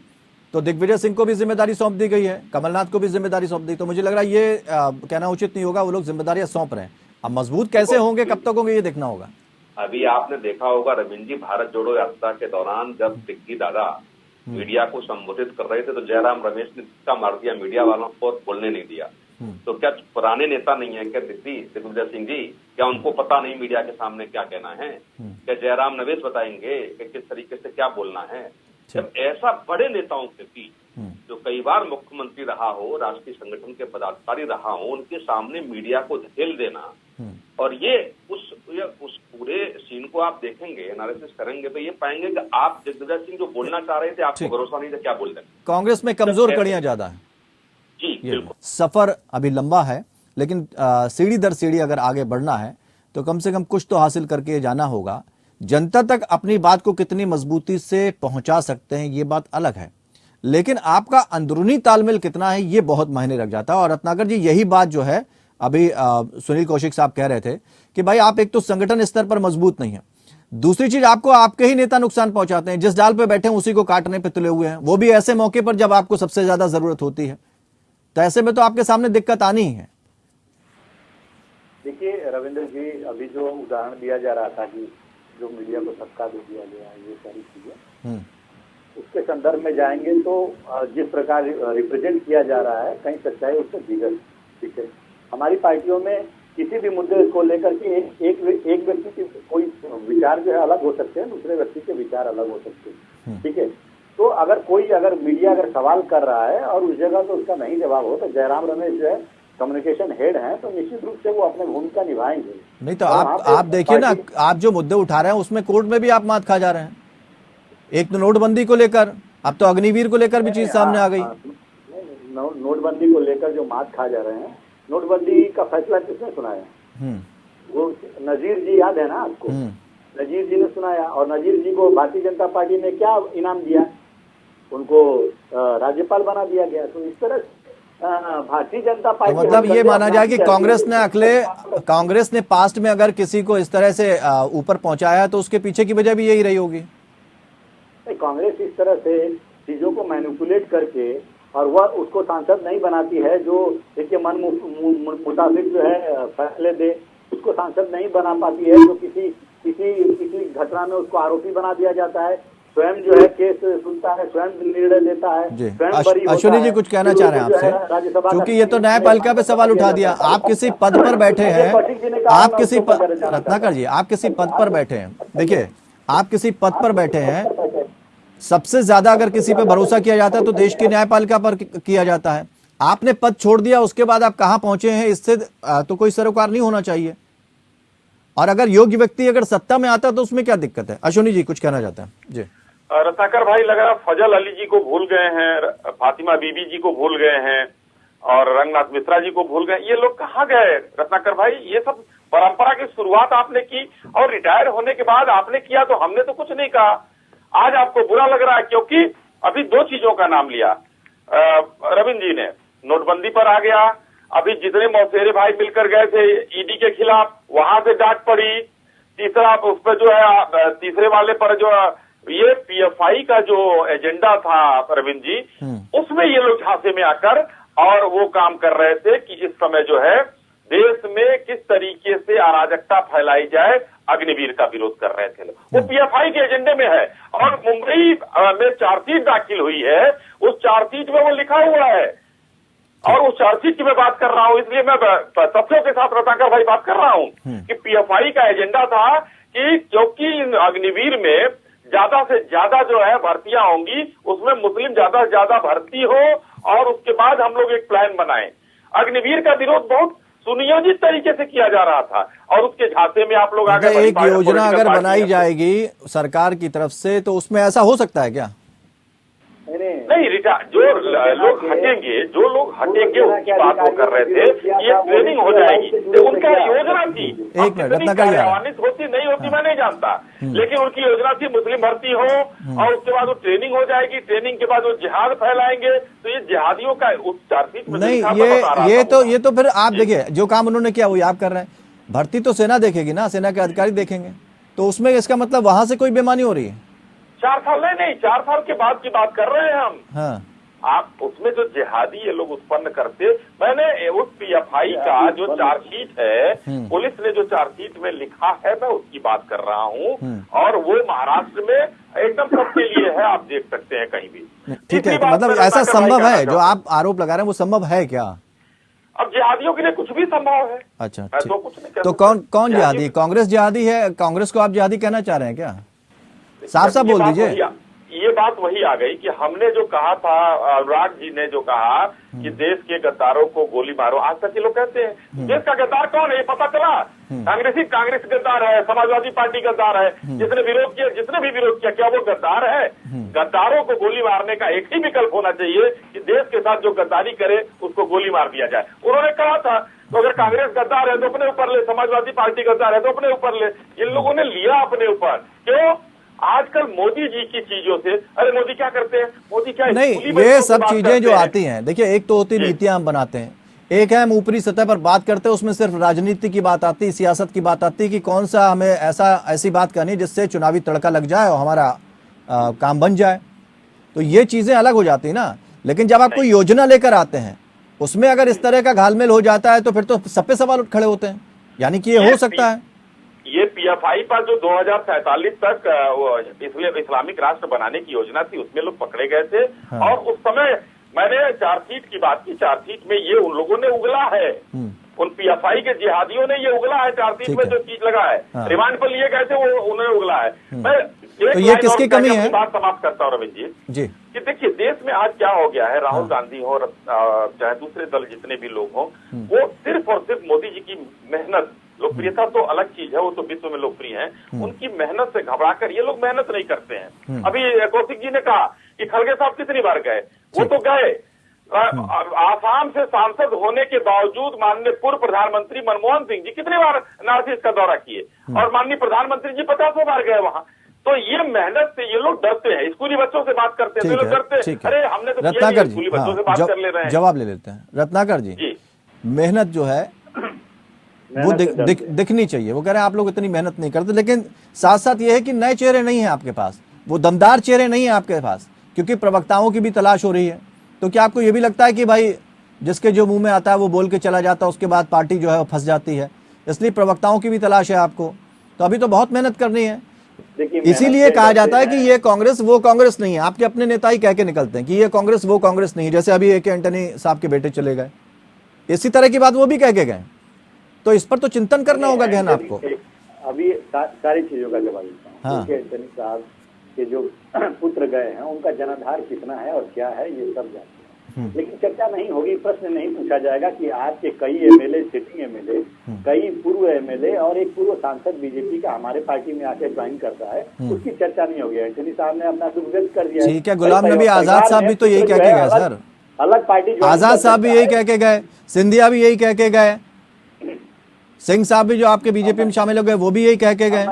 तो दिग्विजय सिंह को भी जिम्मेदारी सौंप दी गई है, कमलनाथ को भी जिम्मेदारी सौंप दी, तो मुझे लग रहा है ये कहना उचित नहीं होगा, वो लोग जिम्मेदारियां सौंप रहे हैं। अब मजबूत कैसे होंगे, कब तक होंगे, ये देखना होगा। अभी आपने देखा होगा रविंद्र जी, भारत जोड़ो यात्रा के दौरान जब टिग्गी दादा मीडिया को संबोधित कर रहे थे तो जयराम रमेश ने धक्का मार दिया, मीडिया वालों को बोलने नहीं दिया। तो क्या पुराने नेता नहीं है क्या दिग्विजय सिंह जी? क्या उनको पता नहीं मीडिया के सामने क्या कहना है? क्या जयराम रमेश बताएंगे कि किस तरीके से क्या बोलना है? जब ऐसा बड़े नेताओं के बीच जो कई बार मुख्यमंत्री रहा हो, राष्ट्रीय संगठन के पदाधिकारी रहा हो, उनके सामने मीडिया को धकेल देना, और ये उस पूरे सीन को आप देखेंगे, एनालिसिस करेंगे तो ये पाएंगे कि आप दिग्विजय सिंह जो बोलना चाह रहे थे आपको भरोसा नहीं था, क्या बोल रहे? कांग्रेस में कमजोर कड़ियां ज्यादा है। जी बिल्कुल। सफर अभी लंबा है, लेकिन सीढ़ी दर सीढ़ी अगर आगे बढ़ना है तो कम से कम कुछ तो हासिल करके जाना होगा। जनता तक अपनी बात को कितनी मजबूती से पहुंचा सकते हैं ये बात अलग है, लेकिन आपका अंदरूनी तालमेल कितना है ये बहुत मायने रख जाता है। और रत्नाकर जी, यही बात जो है अभी सुनील कौशिक साहब कह रहे थे कि भाई आप एक तो संगठन स्तर पर मजबूत नहीं है, दूसरी चीज आपको आपके ही नेता नुकसान पहुंचाते हैं, जिस डाल पे बैठे हैं उसी को काटने पे तुले हुए हैं, वो भी ऐसे मौके पर जब आपको सबसे ज्यादा जरूरत होती है। तो ऐसे में तो आपके सामने दिक्कत आनी ही है। देखिए रविंद्र जी, अभी जो उदाहरण दिया जा रहा था कि जो मीडिया को धक्का दे दिया गया है, ये सारी चीजें उसके संदर्भ में जाएंगे तो जिस प्रकार रिप्रेजेंट किया जा रहा है कहीं सच्चाई उससे दिगर। ठीक है, हमारी पार्टियों में किसी भी मुद्दे को लेकर के एक व्यक्ति के कोई विचार जो है अलग हो सकते हैं, दूसरे व्यक्ति के विचार अलग हो सकते हैं। ठीक है, तो अगर मीडिया सवाल कर रहा है और उस जगह तो उसका नहीं जवाब हो, तो जयराम रमेश जो है कम्युनिकेशन हेड हैं, तो निश्चित रूप से वो अपने भूमिका निभाएंगे। नहीं तो आप देखिए ना, आप जो मुद्दे उठा रहे हैं उसमें कोर्ट में भी आप मात खा जा रहे हैं। एक तो नोटबंदी को लेकर, अब तो अग्निवीर को लेकर भी चीज सामने आ गई। नोटबंदी को लेकर जो मात खा जा रहे हैं, नोटबंदी का फैसला किसने सुनाया? वो नजीर जी, याद है ना आपको? नजीर जी ने सुनाया, और नजीर जी को भारतीय जनता पार्टी ने क्या इनाम दिया? उनको राज्यपाल बना दिया गया। तो इस तरह भारतीय जनता पार्टी, तो मतलब ये माना जाए कि कांग्रेस ने पास्ट में अगर किसी को इस तरह से ऊपर पहुंचाया तो उसके पीछे की वजह भी यही रही होगी। कांग्रेस इस तरह से चीजों को मैनिपुलेट करके और वह उसको सांसद नहीं बनाती है जो इसके मन मुताबिक जो है फैसले दे, उसको सांसद नहीं बना पाती है, जो किसी घटना में उसको आरोपी बना दिया जाता है, स्वयं जो है केस सुनता है, स्वयं निर्णय देता है। अश्विनी जी कुछ कहना चाह रहे हैं आपसे, क्योंकि ये तो न्यायपालिका पे सवाल उठा दिया। आप किसी पद पर बैठे हैं, रत्नाकर जी आप किसी पद पर बैठे हैं, देखिए आप किसी पद पर बैठे हैं, सबसे ज्यादा अगर किसी पे भरोसा किया जाता है तो देश की न्यायपालिका पर किया जाता है। आपने पद छोड़ दिया, उसके बाद आप कहां पहुंचे हैं, इससे तो कोई सरोकार नहीं होना चाहिए। और अगर योग्य व्यक्ति अगर सत्ता में आता तो उसमें क्या दिक्कत है? अश्विनी जी कुछ कहना चाहते हैं जी। रत्नाकर भाई, लग रहा फजल अली जी को भूल गए हैं, फातिमा बीबी जी को भूल गए हैं, और रंगनाथ मिश्रा जी को भूल गए। ये लोग कहाँ गए रत्नाकर भाई? ये सब परंपरा की शुरुआत आपने की और रिटायर होने के बाद आपने किया, तो हमने तो कुछ नहीं कहा। आज आपको बुरा लग रहा है क्योंकि अभी दो चीजों का नाम लिया रविंद्र जी ने, नोटबंदी पर आ गया, अभी जितने मौसेरे भाई मिलकर गए थे ईडी के खिलाफ, वहां से डांट पड़ी, तीसरा उस पर जो है तीसरे वाले पर जो ये पीएफआई का जो एजेंडा था रविंद्र जी, उसमें ये लोग झांसे में आकर और वो काम कर रहे थे कि इस समय जो है देश में किस तरीके से अराजकता फैलाई जाए, अग्निवीर का विरोध कर रहे थे। वो पीएफआई के एजेंडे में है, और मुंबई में चार्जशीट दाखिल हुई है, उस चार्जशीट में वो लिखा हुआ है, और उस चार्जशीट की मैं बात कर रहा हूं, इसलिए मैं तथ्यों के साथ रत्नाकर भाई बात कर रहा हूं कि पीएफआई का एजेंडा था कि क्योंकि अग्निवीर में ज्यादा से ज्यादा जो है भर्तियां होंगी, उसमें मुस्लिम ज्यादा से ज्यादा भर्ती हो, और उसके बाद हम लोग एक प्लान बनाएं। अग्निवीर का विरोध बहुत सुनियोजित तरीके से किया जा रहा था और उसके झांसे में आप लोग आगे मतलब एक योजना अगर बनाई जाएगी सरकार की तरफ से तो उसमें ऐसा हो सकता है क्या? नहीं रिटा जो लोग हटेंगे उनकी बात वो कर रहे थे, ये ट्रेनिंग हो जाएगी, उनका योजना थी। एक मिनट, कार्यान्वित होती नहीं होती मैं नहीं जानता, लेकिन उनकी योजना थी मुस्लिम भर्ती हो और उसके बाद वो ट्रेनिंग हो जाएगी, ट्रेनिंग के बाद वो जिहाद फैलाएंगे, तो ये जिहादियों का उस चार्जशीट में नहीं, ये तो फिर आप देखिए जो काम उन्होंने किया वही आप कर रहे हैं। भर्ती तो सेना देखेगी ना, सेना के अधिकारी देखेंगे, तो उसमें इसका मतलब वहां से कोई बेईमानी हो रही है? 4 साल नहीं 4 साल के बाद की बात कर रहे हैं हम। हाँ। आप उसमें जो जिहादी ये लोग उत्पन्न करते, मैंने उस पीएफआई का जो चार्जशीट है, पुलिस ने जो चार्जशीट में लिखा है मैं उसकी बात कर रहा हूँ, और वो महाराष्ट्र में एकदम सबके लिए है, आप देख सकते हैं कहीं भी। ठीक है, तो मतलब ऐसा संभव है जो आप आरोप लगा रहे हैं वो संभव है क्या? अब जिहादियों के लिए कुछ भी संभव है। अच्छा, तो कुछ नहीं। तो कौन जिहादी? कांग्रेस जिहादी है? कांग्रेस को आप जिहादी कहना चाह रहे हैं क्या? साफ साफ बोल दीजिए। ये बात वही आ गई कि हमने जो कहा था, अनुराग जी ने जो कहा कि देश के गद्दारों को गोली मारो, आज तक ये लोग कहते हैं देश का गद्दार कौन है ये पता चला? कांग्रेस गद्दार है, समाजवादी पार्टी गद्दार है, जिसने भी विरोध किया क्या वो गद्दार है? गद्दारों को गोली मारने का एक ही विकल्प होना चाहिए कि देश के साथ जो गद्दारी करे उसको गोली मार दिया जाए। उन्होंने कहा था तो अगर कांग्रेस गद्दार है तो अपने ऊपर ले, समाजवादी पार्टी गद्दार है तो अपने ऊपर ले। इन लोगों ने लिया अपने ऊपर। क्यों? आजकल मोदी जी की चीजों से, अरे मोदी क्या करते हैं, मोदी क्या नहीं, ये सब चीजें जो आती हैं, देखिए एक तो होती नीतियां हम बनाते हैं, एक है हम ऊपरी सतह पर बात करते हैं, उसमें सिर्फ राजनीति की बात आती है, सियासत की बात आती है कि कौन सा हमें ऐसी बात करनी जिससे चुनावी तड़का लग जाए और हमारा काम बन जाए, तो ये चीजें अलग हो जाती है ना। लेकिन जब आप कोई योजना लेकर आते हैं उसमें अगर इस तरह का घालमेल हो जाता है तो फिर तो सब पे सवाल खड़े होते हैं, यानी कि ये हो सकता है। ये पीएफआई पर जो 2047 तक इस्लामिक राष्ट्र बनाने की योजना थी उसमें लोग पकड़े गए थे। हाँ। और उस समय मैंने चार्जशीट की बात की, चार्जशीट में ये उन लोगों ने उगला है, उन पीएफआई के जिहादियों ने ये उगला है, चार्जशीट में जो चीज लगा है। हाँ। रिमांड पर लिए गए थे वो उन्होंने उगला है। मैं तो ये किसकी कमी है? बात समाप्त करता हूँ रविंद्र जी कि देखिए देश में आज क्या हो गया है, राहुल गांधी हो चाहे दूसरे दल जितने भी लोग हों, वो सिर्फ और सिर्फ मोदी जी की मेहनत, लोकप्रियता तो अलग चीज है, वो तो विश्व में लोकप्रिय है, उनकी मेहनत से घबराकर ये लोग मेहनत नहीं करते हैं। अभी कौशिक जी ने कहा कि खड़गे साहब कितनी बार गए, वो तो गए। आसाम से सांसद होने के बावजूद माननीय पूर्व प्रधानमंत्री मनमोहन सिंह जी कितनी बार नॉर्थ ईस्ट का दौरा किए, और माननीय प्रधानमंत्री जी 50 बार गए वहां। तो ये मेहनत से ये लोग डरते हैं, स्कूली बच्चों से बात करते हैं, लोग डरते हैं, अरे हमने तो रत्नाकर जी स्कूली बच्चों से बात कर ले रहे हैं। जवाब ले लेते हैं रत्नाकर जी। मेहनत जो है वो दिखनी चाहिए, वो कह रहे हैं आप लोग इतनी मेहनत नहीं करते, लेकिन साथ साथ ये है कि नए चेहरे नहीं है आपके पास, वो दमदार चेहरे नहीं है आपके पास, क्योंकि प्रवक्ताओं की भी तलाश हो रही है। तो क्या आपको ये भी लगता है कि भाई जिसके जो मुंह में आता है वो बोल के चला जाता है, उसके बाद पार्टी जो है वो फंस जाती है, इसलिए प्रवक्ताओं की भी तलाश है आपको, तो अभी तो बहुत मेहनत करनी है। इसीलिए कहा जाता है कि ये कांग्रेस वो कांग्रेस नहीं है, आपके अपने नेता ही कह के निकलते हैं कि ये कांग्रेस वो कांग्रेस नहीं है, जैसे अभी ए.के. एंटनी साहब के बेटे चले गए, इसी तरह की बात वो भी कह के गए। तो इस पर तो चिंतन करना होगा गहन आपको। अभी सारी चीजों का जवाब देता हूँ। एंटनी साहब के जो पुत्र गए हैं उनका जनाधार कितना है और क्या है ये सब जानते हैं, लेकिन चर्चा नहीं होगी, प्रश्न नहीं पूछा जाएगा कि आज के कई एमएलए, सिटिंग एमएलए, कई पूर्व एमएलए और एक पूर्व सांसद बीजेपी का हमारे पार्टी में आके ज्वाइन करता है, उसकी चर्चा नहीं होगी। एंटनी साहब ने अपना दुख व्यक्त कर दिया। ठीक है, गुलाम नबी आजाद साहब भी तो यही कह के गए सर, अलग पार्टी, आजाद साहब भी यही कह के गए, सिंधिया भी यही कह के गए, सिंह साहब भी जो आपके बीजेपी में शामिल हो गए वो भी यही कह के गए,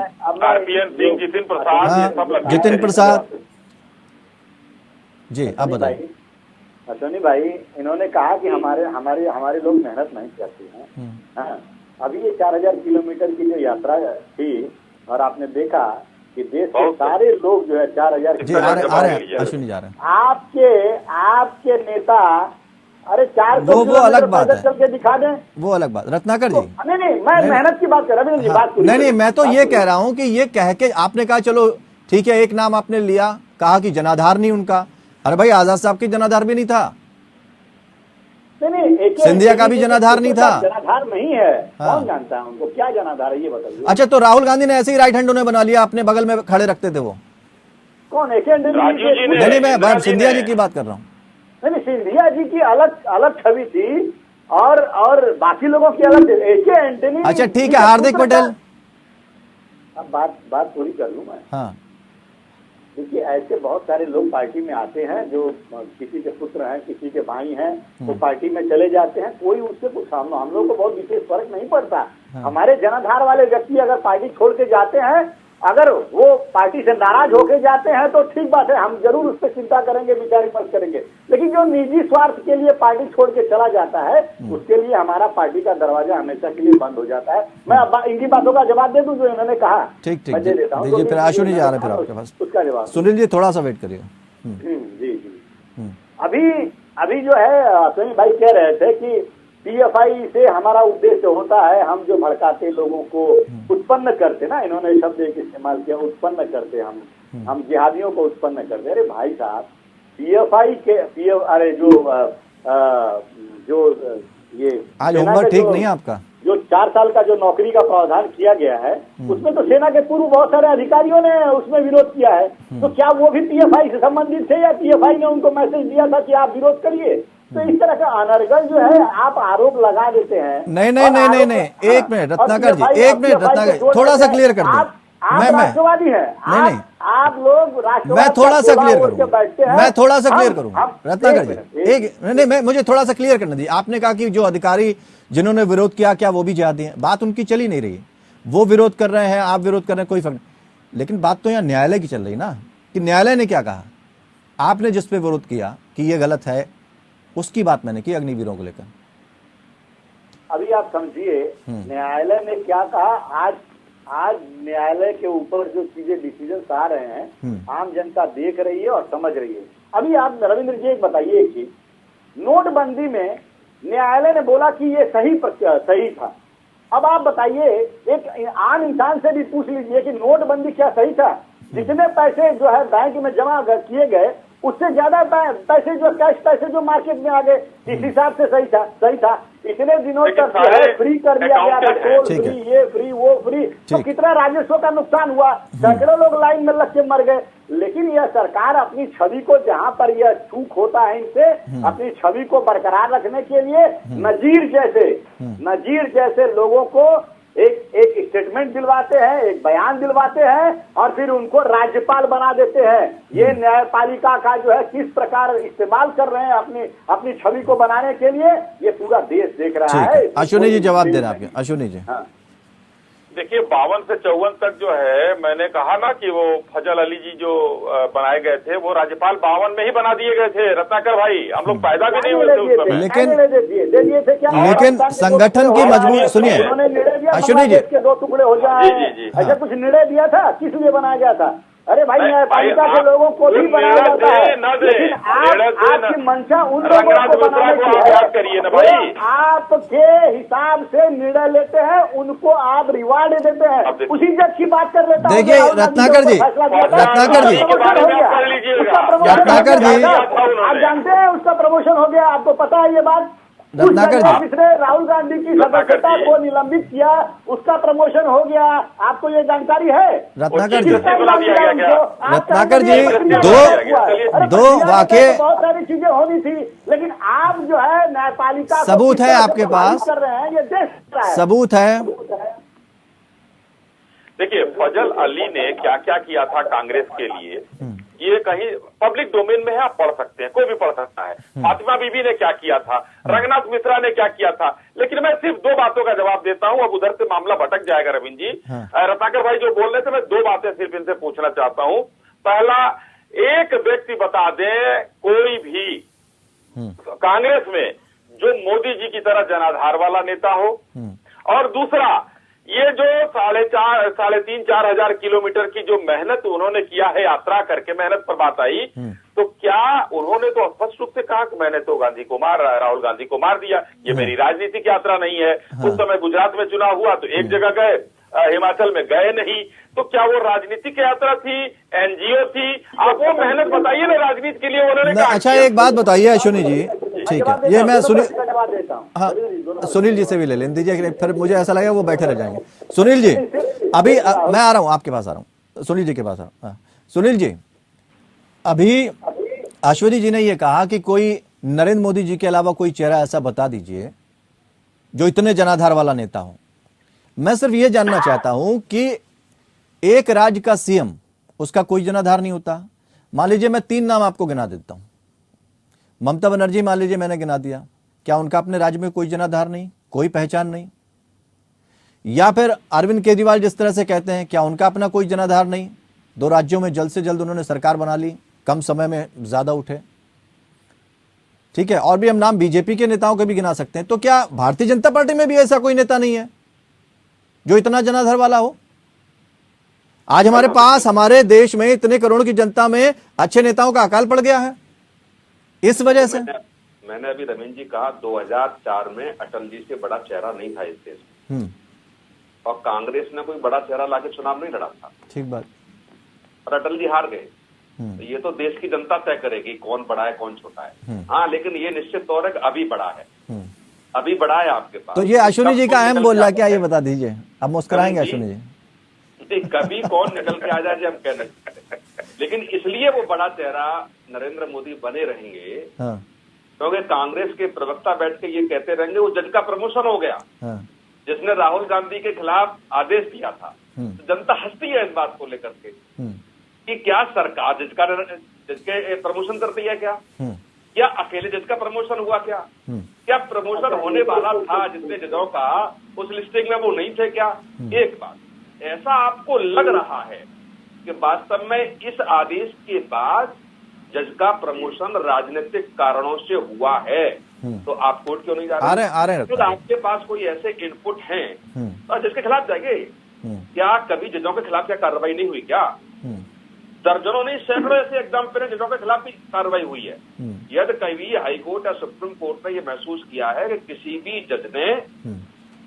जितिन प्रसाद जी। अब बताइए अश्विनी भाई, इन्होंने कहा कि हमारे लोग मेहनत नहीं करते हैं। अभी ये 4000 किलोमीटर की जो यात्रा थी और आपने देखा कि देश के सारे लोग जो है 4000 अश्विनी जा रहे हैं, आपके नेता, अरे 400 वो अलग बात है, चल के दिखा दें, वो अलग बात। रत्नाकर जी नहीं, मैं मेहनत की बात कर रहा हूँ, बात नहीं, मैं तो ये कह रहा हूँ कि ये कह के आपने कहा चलो ठीक है, एक नाम आपने लिया, कहा कि जनाधार नहीं उनका, अरे भाई आजाद साहब की जनाधार भी नहीं था, नहीं, सिंधिया का भी जनाधार नहीं था, जनाधार नहीं है। कौन जानता है उनको क्या जनाधार है ये बताइए। अच्छा, तो राहुल गांधी ने ऐसे ही राइट हैंड उन्हें बना लिया, अपने बगल में खड़े रखते थे वो, कौन? नहीं, मैं सिंधिया जी की बात कर रहा हूँ। नहीं, सिंधिया जी की अलग छवि थी और बाकी लोगों की अलग ऐसे एंटनी। अच्छा ठीक है, हार्दिक पटेल। अब बात पूरी कर लूं मैं। हाँ देखिए, ऐसे बहुत सारे लोग पार्टी में आते हैं जो किसी के पुत्र हैं, किसी के भाई हैं, तो पार्टी में चले जाते हैं, कोई उससे कुछ हम लोग को बहुत विशेष फर्क नहीं पड़ता। हमारे जनाधार वाले व्यक्ति अगर पार्टी छोड़ के जाते हैं, अगर वो पार्टी से नाराज होके जाते हैं तो ठीक बात है, हम जरूर उस पर चिंता करेंगे, विचार विमर्श करेंगे। लेकिन जो निजी स्वार्थ के लिए पार्टी छोड़ के चला जाता है, उसके लिए हमारा पार्टी का दरवाजा हमेशा के लिए बंद हो जाता है। मैं अब इनकी बातों का जवाब दे दूं जो इन्होंने कहा। ठीक मैं दे देता हूं। दीजिए, फिर अश्विनी जी आ रहे हैं फिर आपके पास, उसका जवाब। सुनील जी थोड़ा सा वेट करिएगा। जी जी। अभी जो है अश्विनी भाई कह रहे थे कि पीएफआई से हमारा उद्देश्य होता है, हम जो भड़काते लोगों को उत्पन्न करते ना, इन्होंने शब्द एक इस्तेमाल किया, उत्पन्न करते, हम जिहादियों को उत्पन्न करते। अरे भाई साहब, पीएफआई के अरे जो ये आज उम्र ठीक नहीं है आपका। जो 4 साल का जो नौकरी का प्रावधान किया गया है, उसमें तो सेना के पूर्व बहुत सारे अधिकारियों ने उसमें विरोध किया है। तो क्या वो भी पीएफआई से संबंधित थे या पीएफआई ने उनको मैसेज दिया था कि आप विरोध करिए? तो इस तरह का अनर्गल जो है आप आरोप लगा देते हैं। नहीं, एक मिनट रत्नाकर जी, एक मिनट रत्नाकर जी, थोड़ा सा क्लियर कर दो। आप राष्ट्रवादी हैं, आप लोग राष्ट्रवादी। मैं थोड़ा सा क्लियर करूंगा रत्नाकर जी, नहीं, मुझे थोड़ा सा क्लियर करना दीजिए। आपने कहा कि जो अधिकारी जिन्होंने विरोध किया, क्या वो भी जिहादी हैं? बात उनकी चल ही नहीं रही। वो विरोध कर रहे हैं, आप विरोध कर रहे हैं, कोई फर्क नहीं। लेकिन बात तो यहाँ न्यायालय की चल रही ना, कि न्यायालय ने क्या कहा। आपने जिस पे विरोध किया कि ये गलत है, उसकी बात मैंने की अग्निवीरों को लेकर। अभी आप समझिए न्यायालय ने क्या कहा। आज न्यायालय के ऊपर जो चीजें डिसीजन आ रहे हैं, आम जनता देख रही है और समझ रही है। अभी आप रविंद्र जी एक बताइए एक चीज, नोटबंदी में न्यायालय ने बोला कि ये सही था। अब आप बताइए, एक आम इंसान से भी पूछ लीजिए कि नोटबंदी क्या सही था? जितने पैसे जो है बैंक में जमा किए गए, उससे ज्यादा पैसे जो कैश पैसे जो मार्केट में आ गए, इस हिसाब से सही था। इतने दिनों तक जो है फ्री कर दिया गया था, टोल फ्री, ये फ्री, वो फ्री, तो कितना राजस्व का नुकसान हुआ, सैकड़ों लोग लाइन में लग के मर गए। लेकिन यह सरकार अपनी छवि को, जहां पर यह चूक होता है इनसे, अपनी छवि को बरकरार रखने के लिए नजीर जैसे लोगों को एक स्टेटमेंट दिलवाते हैं, एक बयान दिलवाते हैं और फिर उनको राज्यपाल बना देते हैं। ये न्यायपालिका का जो है किस प्रकार इस्तेमाल कर रहे हैं अपनी छवि को बनाने के लिए, ये पूरा देश देख रहा है। अश्विनी जी जवाब दे रहे हैं आपके। अश्विनी जी, देखिए 52 से 54 तक जो है, मैंने कहा ना कि वो फजल अली जी जो बनाए गए थे, वो राज्यपाल 52 में ही बना दिए गए थे रत्नाकर भाई। हम लोग पैदा भी नहीं हुए थे उस समय। लेकिन संगठन की मजबूरी, सुनिए अश्विनी जी, 2 टुकड़े हो जाए, ऐसा कुछ निर्णय दिया था? किस लिए बनाया गया था? अरे भाई, न्यायपालिका के लोगों को भी बनाया जाता है, लेकिन आपकी मंशा उन लोगों को बनाने की है। आपके हिसाब से निर्णय लेते हैं, उनको आप रिवार्ड देते हैं। उसी जज की बात कर लेता है। देखिए रत्नाकर जी, आप जानते हैं उसका प्रमोशन हो गया, आपको पता है ये बात? रत्नाकर जी, जिसने राहुल गांधी की सदस्यता को निलंबित किया, उसका प्रमोशन हो गया, आपको ये जानकारी है? रत्नाकर जी, दो वाकये, बहुत सारी चीजें होनी थी, लेकिन आप जो है न्यायपालिका सबूत है आपके पास, कर रहे हैं, ये देश सबूत है। देखिए फजल अली ने क्या क्या किया था कांग्रेस के लिए, ये कहीं पब्लिक डोमेन में है, आप पढ़ सकते हैं, कोई भी पढ़ सकता है। फातिमा बीबी ने क्या किया था, रंगनाथ मिश्रा ने क्या किया था। लेकिन मैं सिर्फ 2 बातों का जवाब देता हूं, अब उधर से मामला भटक जाएगा रविंद्र जी। रत्नाकर भाई जो बोल रहे थे, मैं 2 बातें सिर्फ इनसे पूछना चाहता हूं। पहला, एक व्यक्ति बता दें कोई भी कांग्रेस में जो मोदी जी की तरह जनाधार वाला नेता हो, और दूसरा ये जो 3,500-4,500 हजार किलोमीटर की जो मेहनत उन्होंने किया है, यात्रा करके मेहनत पर बात आई, तो क्या उन्होंने तो स्पष्ट रूप से कहा कि मैंने तो राहुल गांधी को मार दिया, ये मेरी राजनीतिक यात्रा नहीं है। उस समय गुजरात में चुनाव हुआ तो एक जगह गए, हिमाचल में गए नहीं, तो क्या वो राजनीतिक यात्रा थी, एनजीओ थी? आप वो मेहनत बताइए ना राजनीति के लिए उन्होंने कहा। अच्छा एक बात बताइए अश्विनी जी, ठीक है, ये मैं सुनील जी से भी ले लें दीजिए, फिर मुझे ऐसा लगेगा वो बैठे रह जाएंगे। सुनील जी, अभी मैं आ रहा हूं, आपके पास आ रहा हूं, सुनील जी के पास आ रहा हूं। सुनील जी, अभी अश्विनी जी ने ये कहा कि कोई नरेंद्र मोदी जी के अलावा कोई चेहरा ऐसा बता दीजिए जो इतने जनाधार वाला नेता हो। मैं सिर्फ ये जानना चाहता हूं कि एक राज्य का सीएम, उसका कोई जनाधार नहीं होता। मान लीजिए मैं 3 नाम आपको गिना देता हूं। ममता बनर्जी मान लीजिए मैंने गिना दिया, क्या उनका अपने राज्य में कोई जनाधार नहीं, कोई पहचान नहीं? या फिर अरविंद केजरीवाल जिस तरह से कहते हैं, क्या उनका अपना कोई जनाधार नहीं? 2 राज्यों में जल्द से जल्द उन्होंने सरकार बना ली, कम समय में ज्यादा उठे, ठीक है। और भी हम नाम बीजेपी के नेताओं के भी गिना सकते हैं। तो क्या भारतीय जनता पार्टी में भी ऐसा कोई नेता नहीं है जो इतना जनाधार वाला हो? आज हमारे पास, हमारे देश में इतने करोड़ की जनता में अच्छे नेताओं का अकाल पड़ गया है इस वजह से। मैंने अभी रविंद्र जी कहा 2004 में अटल जी से बड़ा चेहरा नहीं था इस देश में, और कांग्रेस ने कोई बड़ा चेहरा लाके चुनाव नहीं लड़ा था, ठीक बात, और अटल जी हार गए। तो ये तो देश की जनता तय करेगी कौन बड़ा है कौन छोटा है। हाँ, लेकिन ये निश्चित तौर है कि अभी बड़ा है, अभी बड़ा है आपके पास। तो ये अश्विनी जी का अहम बोल रहा, क्या ये बता दीजिए, अब मुस्कुराएंगे अश्विनी जी? कभी कौन निकल के आ जाए हम कह सकते, लेकिन इसलिए वो बड़ा चेहरा नरेंद्र मोदी बने रहेंगे क्योंकि कांग्रेस के प्रवक्ता बैठ के ये कहते रहेंगे वो जज का प्रमोशन हो गया जिसने राहुल गांधी के खिलाफ आदेश दिया था। तो जनता हंसती है इस बात को लेकर के कि क्या सरकार जज के प्रमोशन करती है, क्या अकेले जज का प्रमोशन हुआ, क्या प्रमोशन होने वाला था जितने जजों का उस लिस्टिंग में वो नहीं थे क्या? एक बात, ऐसा आपको लग रहा है कि वास्तव में इस आदेश के बाद जज का प्रमोशन राजनीतिक कारणों से हुआ है, तो आप कोर्ट क्यों नहीं जा रहे? आ रहे तो आपके पास कोई ऐसे इनपुट हैं तो जिसके खिलाफ जाएंगे। क्या कभी जजों के खिलाफ क्या कार्रवाई नहीं हुई? क्या दर्जनों नहीं सैकड़ों ऐसे एग्जाम्पल हैं जजों के खिलाफ भी कार्रवाई हुई है। यदि कभी हाईकोर्ट या सुप्रीम कोर्ट ने यह महसूस किया है कि किसी भी जज ने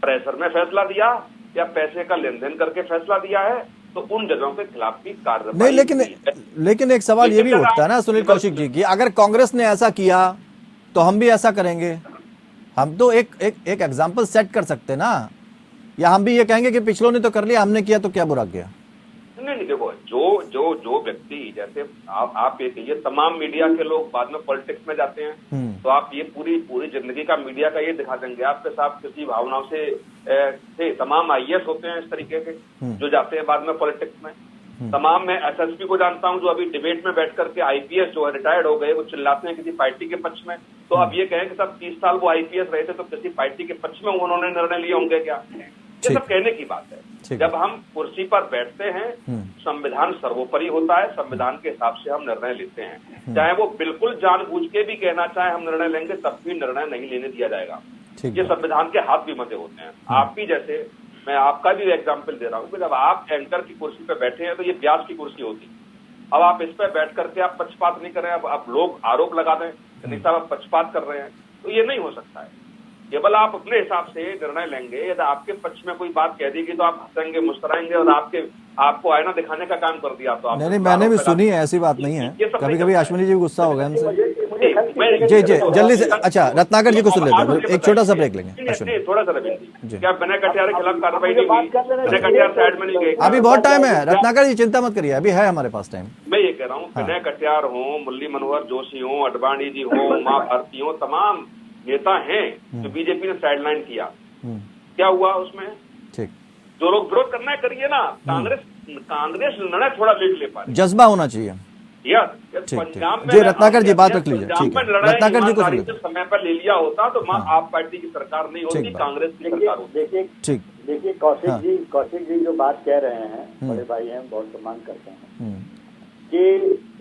प्रेशर में फैसला दिया या पैसे का लेन देन करके फैसला दिया है तो उन जजों के खिलाफ भी कार्रवाई नहीं, लेकिन एक सवाल ये भी उठता है ना सुनील कौशिक जी की, अगर कांग्रेस ने ऐसा किया तो हम भी ऐसा करेंगे। हम तो एक एग्जाम्पल सेट कर सकते ना, या हम भी ये कहेंगे कि पिछलों ने तो कर लिया, हमने किया तो क्या बुरा किया? नहीं, देखो जो व्यक्ति, जैसे आप ये कहिए तमाम मीडिया के लोग बाद में पॉलिटिक्स में जाते हैं तो आप ये पूरी जिंदगी का मीडिया का ये दिखा देंगे आपके साथ किसी भावनाओं से तमाम आईएएस होते हैं इस तरीके के जो जाते हैं बाद में पॉलिटिक्स में। तमाम मैं एसएसपी को जानता हूं जो अभी डिबेट में बैठ करके आईपीएस जो है रिटायर्ड हो गए, वो चिल्लाते हैं किसी पार्टी के पक्ष में, तो अब ये कहें कि सब 30 साल वो आईपीएस रहे थे तो किसी पार्टी के पक्ष में उन्होंने निर्णय लिए होंगे क्या? ये सब कहने की बात है। जब हम कुर्सी पर बैठते हैं संविधान सर्वोपरि होता है, संविधान के हिसाब से हम निर्णय लेते हैं। चाहे वो बिल्कुल जानबूझ के भी कहना चाहे हम निर्णय लेंगे तब भी निर्णय नहीं लेने दिया जाएगा। ये संविधान के हाथ भी बंधे होते हैं। आप भी, जैसे मैं आपका भी एग्जाम्पल दे रहा हूँ कि जब आप एंकर की कुर्सी पर बैठे हैं तो ये ब्याज की कुर्सी होती है। अब आप इस पर बैठ करके आप पक्षपात नहीं कर रहे हैं, अब लोग आरोप लगा दें नहीं साहब आप पक्षपात कर रहे हैं, तो ये नहीं हो सकता है। केवल आप अपने हिसाब से निर्णय लेंगे। यदि आपके पक्ष में कोई बात कह देगी तो आप हंसेंगे मुस्कुराएंगे और आपको आईना दिखाने का काम कर दिया तो आप नहीं, मैंने भी सुनी है, ऐसी बात नहीं है। कभी कभी अश्विनी जी गुस्सा हो गया हमसे। जी जल्दी से, अच्छा रत्नाकर जी को सुन लेते हैं, एक छोटा सा ब्रेक लेंगे। थोड़ा सा रविंद्र, क्या विनय कटियार के खिलाफ कार्रवाई नहीं हुई? विनय कटियार साइड में नहीं गए? अभी बहुत टाइम है रत्नाकर जी, चिंता मत करिए, अभी है हमारे पास टाइम। मैं ये कह रहा हूँ विनय कटियार हो, मुरली मनोहर जोशी हो, अडवाणी जी हो, उमा भारती हो, तमाम नेता हैं जो बीजेपी ने साइडलाइन किया। क्या हुआ उसमें? ठीक, जो लोग विरोध करना है करिए ना। कांग्रेस निर्णय थोड़ा लेट ले पा रही, जज्बा होना चाहिए। पंजाब में जी रत्नाकर जी बात रख लीजिए, ठीक है। रत्नाकर जी को समय पर ले लिया होता तो आप पार्टी की सरकार नहीं होती, कांग्रेस की सरकार होती। देखिए कौशिक जी जो बात कह रहे हैं, बड़े भाई हैं, बहुत सम्मान करते हैं कि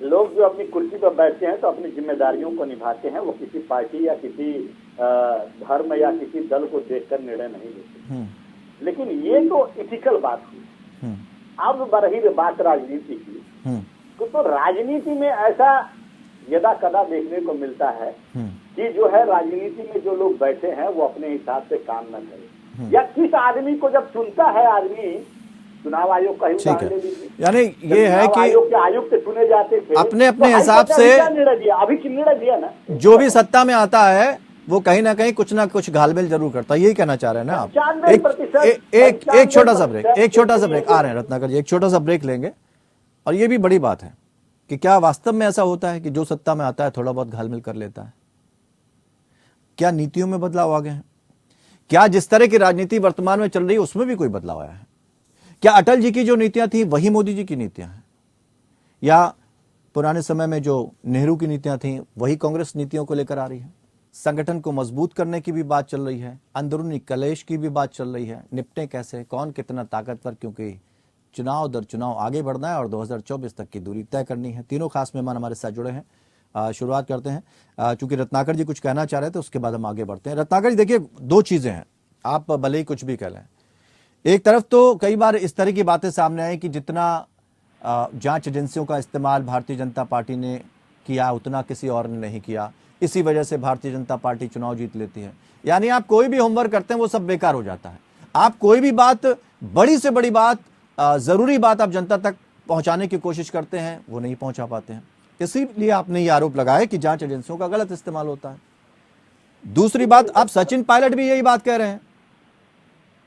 लोग जो अपनी कुर्सी पर बैठते हैं तो अपनी जिम्मेदारियों को निभाते हैं, वो किसी पार्टी या किसी धर्म या किसी दल को देखकर निर्णय नहीं लेते। लेकिन ये तो इथिकल बात हुई। अब बरही बात राजनीति की, तो राजनीति में ऐसा यदा कदा देखने को मिलता है कि जो है राजनीति में जो लोग बैठे हैं वो अपने हिसाब से काम न करें, या किस आदमी को जब चुनता है आदमी, चुनाव आयोग का ही उदाहरण ले लीजिए, यानी ये है कि आयुक्त चुने जाते थे अपने हिसाब से निर्णय दिया, अभी निर्णय दिया ना, जो भी सत्ता में आता है वो कहीं ना कहीं कुछ ना कुछ घालमेल जरूर करता है, यही कहना चाह रहे हैं ना आप? एक छोटा सा ब्रेक आ रहे हैं रत्नाकर जी, एक छोटा सा ब्रेक लेंगे। और ये भी बड़ी बात है कि क्या वास्तव में ऐसा होता है कि जो सत्ता में आता है थोड़ा बहुत घालमेल कर लेता है? क्या नीतियों में बदलाव आ गए हैं? क्या जिस तरह की राजनीति वर्तमान में चल रही है उसमें भी कोई बदलाव आया है? क्या अटल जी की जो नीतियां थी वही मोदी जी की नीतियां हैं, या पुराने समय में जो नेहरू की नीतियां थी वही कांग्रेस नीतियों को लेकर आ रही है? संगठन को मजबूत करने की भी बात चल रही है, अंदरूनी कलेश की भी बात चल रही है, निपटे कैसे, कौन कितना ताकतवर, क्योंकि चुनाव दर चुनाव आगे बढ़ना है और 2024 तक की दूरी तय करनी है। तीनों खास मेहमान हमारे साथ जुड़े हैं। शुरुआत करते हैं, चूंकि रत्नाकर जी कुछ कहना चाह रहे थे, उसके बाद हम आगे बढ़ते हैं। रत्नाकर जी, देखिए दो चीजें हैं, आप भले ही कुछ भी कह लें। एक तरफ तो कई बार इस तरह की बातें सामने आई कि जितना जांच एजेंसियों का इस्तेमाल भारतीय जनता पार्टी ने किया उतना किसी और ने नहीं किया, इसी वजह से भारतीय जनता पार्टी चुनाव जीत लेती है। यानी आप कोई भी होमवर्क करते हैं वो सब बेकार हो जाता है। आप कोई भी बात, बड़ी से बड़ी बात, जरूरी बात आप जनता तक पहुंचाने की कोशिश करते हैं, वो नहीं पहुंचा पाते हैं। इसीलिए आपने ये आरोप लगाया कि जांच एजेंसियों का गलत इस्तेमाल होता है। दूसरी बात, आप सचिन पायलट भी यही बात कह रहे हैं,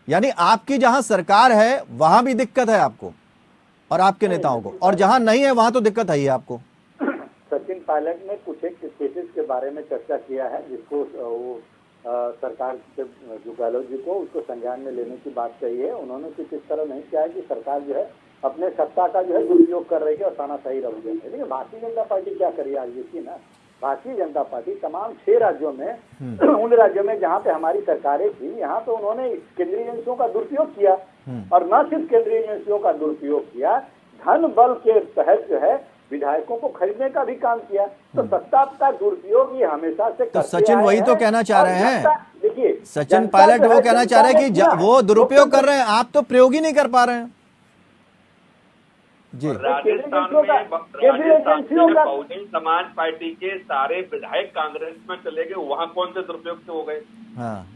यानी आपकी जहां सरकार है वहां भी दिक्कत है आपको और आपके नेताओं को, और जहां नहीं है वहां तो दिक्कत है ही आपको। सचिन पायलट ने कुछ एक केसेस के बारे में चर्चा किया है, जिसको वो सरकार से जो गहलोत जी को उसको संज्ञान में लेने की बात कही है। उन्होंने कुछ इस तरह नहीं किया है कि सरकार जो है अपने सत्ता का जो है दुरुपयोग कर रही है और तानाशाही रवैया है। देखिए भारतीय जनता पार्टी क्या करी आज देखिए ना, भारतीय जनता पार्टी तमाम 6 राज्यों में उन राज्यों में जहां पे हमारी सरकारें थी, यहाँ पे उन्होंने केंद्रीय एजेंसियों का दुरुपयोग किया, और न सिर्फ केंद्रीय एजेंसियों का दुरुपयोग किया, धन बल के तहत जो है विधायकों को खरीदने का भी काम किया। तो सत्ता का दुरुपयोग ये हमेशा से तो सचिन वही तो कहना चाह रहे हैं, देखिए सचिन पायलट वो कहना चाह रहे हैं कि वो दुरुपयोग कर रहे हैं, आप तो प्रयोग ही नहीं कर पा रहे हैं जी। राजस्थान में बहुजन समाज पार्टी के सारे विधायक कांग्रेस में चले गए, वहाँ कौन से दुरुपयोग से हो गए? हाँ,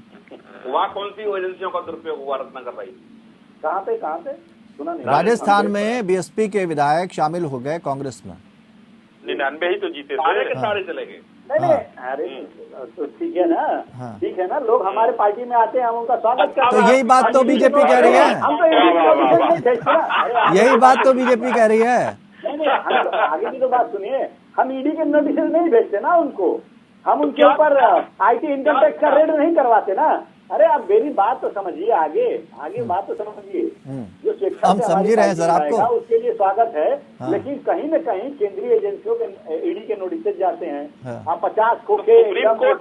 वहाँ कौन सी एजेंसियों का दुरुपयोग हुआ रत्नाकर भाई? कहाँ पे सुना नहीं। राजस्थान में बीएसपी के विधायक शामिल हो गए कांग्रेस में, 99 ही तो जीते सारे थे। के सारे चले गए। नहीं, अरे तो ठीक है ना, ठीक है ना, लोग हमारे पार्टी में आते हैं, हम उनका स्वागत करते हैं। तो यही बात तो बीजेपी कह रही है, हम तो नहीं भेजते ना। यही बात तो बीजेपी कह रही है। नहीं, आगे की तो बात सुनिए, हम ईडी के नोटिस नहीं भेजते ना उनको, हम उनके ऊपर आईटी इनकम टैक्स का रेड नहीं करवाते ना। अरे आप मेरी बात तो समझिए, आगे बात तो समझिए। जो शिक्षा हम समझ ही रहे हैं सर आपको, उसके लिए स्वागत है। लेकिन कहीं न कहीं केंद्रीय एजेंसियों के ईडी के नोटिस जाते हैं। आप 50 खोखे सुप्रीम कोर्ट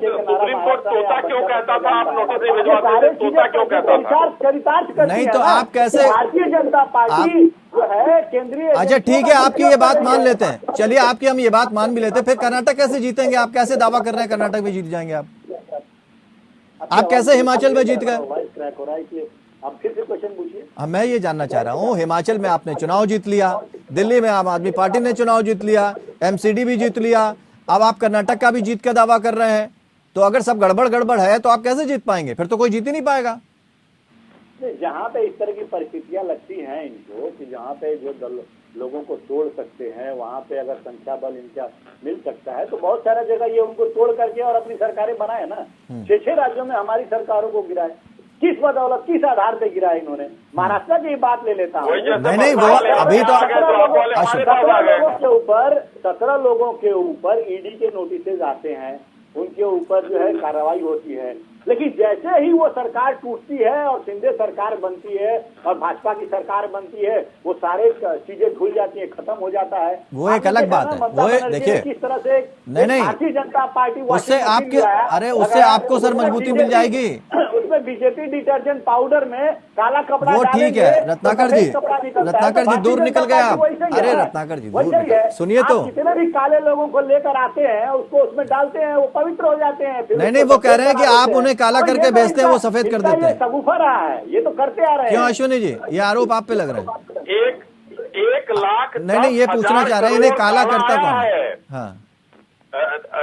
तोता क्यों कहता था, आप नोटिस नहीं भिजवाते, तोता क्यों कहता था? नहीं तो आप कैसे, भारतीय जनता पार्टी जो है केंद्रीय, अच्छा ठीक है, आपकी ये बात मान लेते हैं, चलिए आपकी हम ये बात मान भी लेते हैं। फिर कर्नाटक कैसे जीतेंगे? आप कैसे दावा कर रहे हैं कर्नाटक में जीत जाएंगे आप कैसे हिमाचल में जीत गए? आप फिर से क्वेश्चन पूछिए। मैं ये जानना चाह रहा हूँ, हिमाचल में आपने चुनाव जीत लिया, दिल्ली में आम आदमी पार्टी ने चुनाव जीत लिया, एमसीडी भी जीत लिया, अब आप कर्नाटक का भी जीत का दावा कर रहे हैं। तो अगर सब गड़बड़ है तो आप कैसे जीत पाएंगे? फिर तो कोई जीत ही नहीं पाएगा। जहाँ पे इस तरह की परिस्थितियां लगती हैं इनको कि जहाँ पे जो लोगों को तोड़ सकते हैं, वहाँ पे अगर संख्या बल इनका मिल सकता है तो बहुत सारा जगह ये उनको तोड़ करके और अपनी सरकारें बनाए ना। 6 राज्यों में हमारी सरकारों को गिराए, किस बदौलत, किस आधार पे गिराए इन्होंने? महाराष्ट्र की बात ले लेता हूँ। नहीं वो अभी तो 17 लोगों के ऊपर ईडी के नोटिस आते हैं, उनके ऊपर जो है कार्रवाई होती है। लेकिन जैसे ही वो सरकार टूटती है और शिंदे सरकार बनती है और भाजपा की सरकार बनती है, वो सारे चीजें धुल जाती है, खत्म हो जाता है। वो एक अलग बात है, वो देखिए किस तरह से नहीं भारतीय जनता पार्टी उससे आपके, अरे उससे आपको सर मजबूती मिल जाएगी। उसमें बीजेपी डिटर्जेंट पाउडर में काला कपड़ा, वो ठीक है रत्नाकर जी दूर निकल गए आप। अरे रत्नाकर जी दूर सुनिए, तो कितने भी काले लोगों को लेकर आते हैं उसको उसमें डालते हैं, वो पवित्र हो जाते हैं। नहीं वो कह रहे हैं कि आप उन्हें काला करके बेचते हैं, वो सफेद कर देते हैं। सगुफा रहा है, ये तो करते आ रहे हैं। क्यों अश्विनी जी, ये आरोप आप पे लग रहे हैं? 1 लाख नहीं ये पूछना चाह रहे हैं, इन्हें काला करता कौन है? हाँ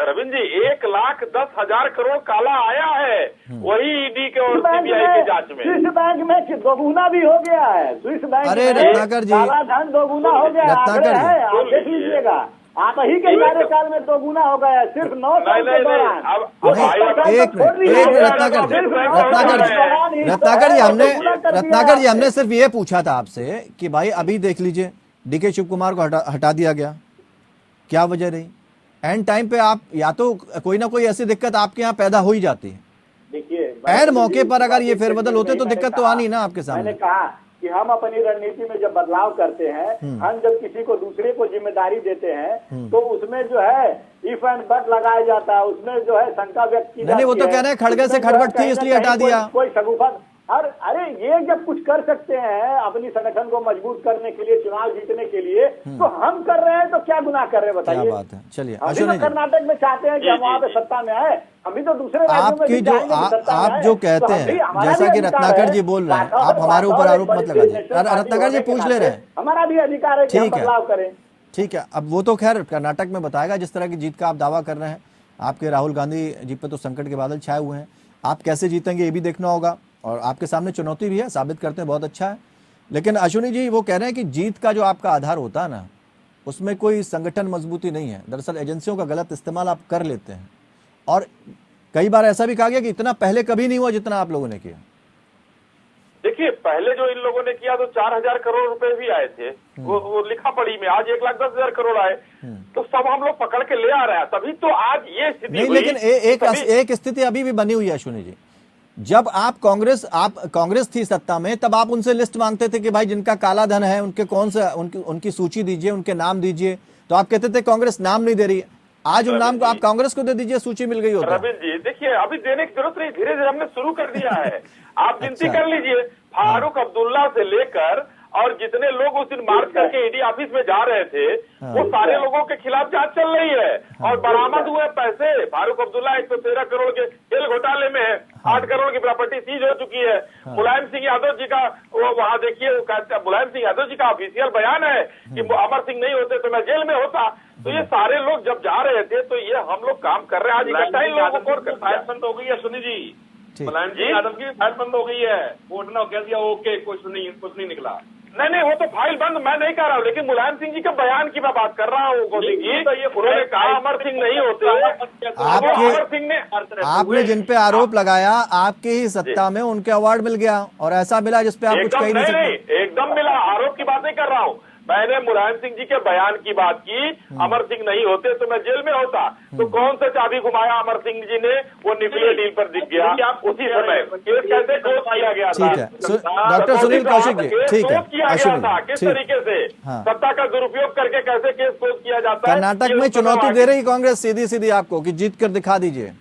रविंद्र जी, 1,10,000 करोड़ काला आया है, वही ईडी के और सीबीआई की जांच में। स्विस बैंक में दोगुना भी हो गया है, स्विस बैंक। अरे रत्नाकर जी, काला धन दोगुना हो गया, रत्नाकर जी आप देख लीजिएगा, आप ही के कार्यकाल में दोगुना हो गया है, सिर्फ 9 साल के दौरान। रत्नाकर जी हमने सिर्फ ये पूछा था आपसे कि भाई अभी देख लीजिए डीके शिव कुमार को हटा दिया गया, क्या वजह रही? एंड टाइम पे आप या तो कोई ना कोई ऐसी दिक्कत आपके यहाँ पैदा हो ही जाती है। देखिए ऐन मौके पर अगर ये फेरबदल होते तो दिक्कत तो आनी ना आपके मैंने सामने। कहा कि हम अपनी रणनीति में जब बदलाव करते हैं, हम जब किसी को दूसरे को जिम्मेदारी देते हैं तो उसमें जो है इफ एंड बट लगाया जाता है, उसमें जो है शंका व्यक्त की नहीं, वो तो जाती कह रहे हैं खड़गे से उसमें जो है खड़बट थी कहीं इसलिए ना हटा कहीं दिया। कोई शगुफा। और अरे ये जब कुछ कर सकते हैं अपनी संगठन को मजबूत करने के लिए, चुनाव जीतने के लिए, तो हम कर रहे हैं तो क्या गुनाह कर रहे हैं क्या बताइए। बात है। चलिए अभी अश्विनी तो जी, कर्नाटक में चाहते हैं कि हम वहाँ पे सत्ता में आए, अभी तो दूसरे राज्यों में आपकी भी जो चाहेंगे कि सत्ता में आप आए। जो तो कहते हम भी, हैं, हमारा जैसा भी कि अधिकार रत्नाकर है। जी बोल रहे हैं, राठौर- आप हमारे ऊपर राठौर आरोप एक मत बड़ी लगाइए। नेशनल पार्टी रत्नाकर जी होने के पूछ ले नाते रहे हैं। हमारा भी अधिकार है कि हम ठीक है। बदलाव करें। ठीक है, अब वो तो खैर कर्नाटक में बताएगा जिस तरह की जीत का आप दावा कर रहे हैं। आपके राहुल गांधी जी पे तो संकट के बादल छाए हुए हैं, आप कैसे जीतेंगे ये भी देखना होगा, और आपके सामने चुनौती भी है, साबित करते हैं बहुत अच्छा है। लेकिन अश्विनी जी वो कह रहे हैं कि जीत का जो आपका आधार होता है ना, उसमें कोई संगठन मजबूती नहीं है, दरअसल एजेंसियों का गलत इस्तेमाल आप कर लेते हैं, और कई बार ऐसा भी कहा गया कि इतना पहले कभी नहीं हुआ जितना आप लोगों ने किया। देखिए, पहले जो इन लोगों ने किया तो 4,000 करोड़ रुपए भी आए थे, वो लिखा पड़ी में। आज 1,10,000 करोड़ आए, तो सब हम लोग पकड़ के ले आ रहे हैं, तभी तो आज ये स्थिति नहीं, हुई। लेकिन एक स्थिति अभी भी बनी हुई है अश्विनी जी। जब आप कांग्रेस थी सत्ता में, तब आप उनसे लिस्ट मांगते थे कि भाई जिनका काला धन है उनके कौन सा उनकी सूची दीजिए, उनके नाम दीजिए, तो आप कहते थे कांग्रेस नाम नहीं दे रही है। आज उन नाम को आप कांग्रेस को दे दीजिए, सूची मिल गई होता। रविंद्र जी देखिए, अभी देने की जरूरत नहीं, धीरे धीरे हमने शुरू कर दिया है। आप गिनती अच्छा। कर लीजिए, फारूक अब्दुल्ला से लेकर और जितने लोग उस दिन मार्च करके ईडी ऑफिस में जा रहे थे, वो सारे लोगों के खिलाफ जांच चल रही है। और बरामद हुए पैसे, फारूक अब्दुल्ला 113 करोड़ के तेल घोटाले में है, 8 करोड़ की प्रॉपर्टी सीज हो चुकी है। मुलायम सिंह यादव जी का वो वहाँ देखिए, मुलायम सिंह यादव जी का ऑफिशियल बयान है कि अमर सिंह नहीं होते तो मैं जेल में होता। तो ये सारे लोग जब जा रहे थे तो ये हम लोग काम कर रहे हैं। आज इकट्ठा इन लोगों को फाइल बंद हो गई है सुनी जी, मुलायम सिंह यादव की फाइल बंद हो गई है, कोर्ट ने कह दिया ओके, कुछ नहीं निकला। नहीं, वो तो फाइल बंद मैं नहीं कर रहा हूँ, लेकिन मुलायम सिंह जी के बयान की मैं बात कर रहा हूँ। कौशिक जी, तो ये उन्होंने कहा अमर सिंह नहीं होते, अमर सिंह ने आपने जिन पे आरोप लगाया, आपके ही सत्ता में उनके अवार्ड मिल गया, और ऐसा मिला जिसपे आप कुछ कह ही नहीं सकते। एकदम मिला, आरोप की बात नहीं कर रहा हूँ मैंने। मुलायम सिंह जी के बयान की बात की, अमर सिंह नहीं होते तो मैं जेल में होता। तो कौन सा चाबी घुमाया अमर सिंह जी ने, वो न्यूक्लियर डील पर दिख गया उसी समय। केस कैसे क्लोज किया गया था? ठीक है, डॉक्टर सुनील कौशिक जी, ठीक है किया गया था, किस ठीक। तरीके से हाँ। सत्ता का दुरुपयोग करके कैसे केस क्लोज किया जाता है? कर्नाटक में चुनौती दे रही कांग्रेस सीधी सीधी आपको कि जीत कर दिखा दीजिए,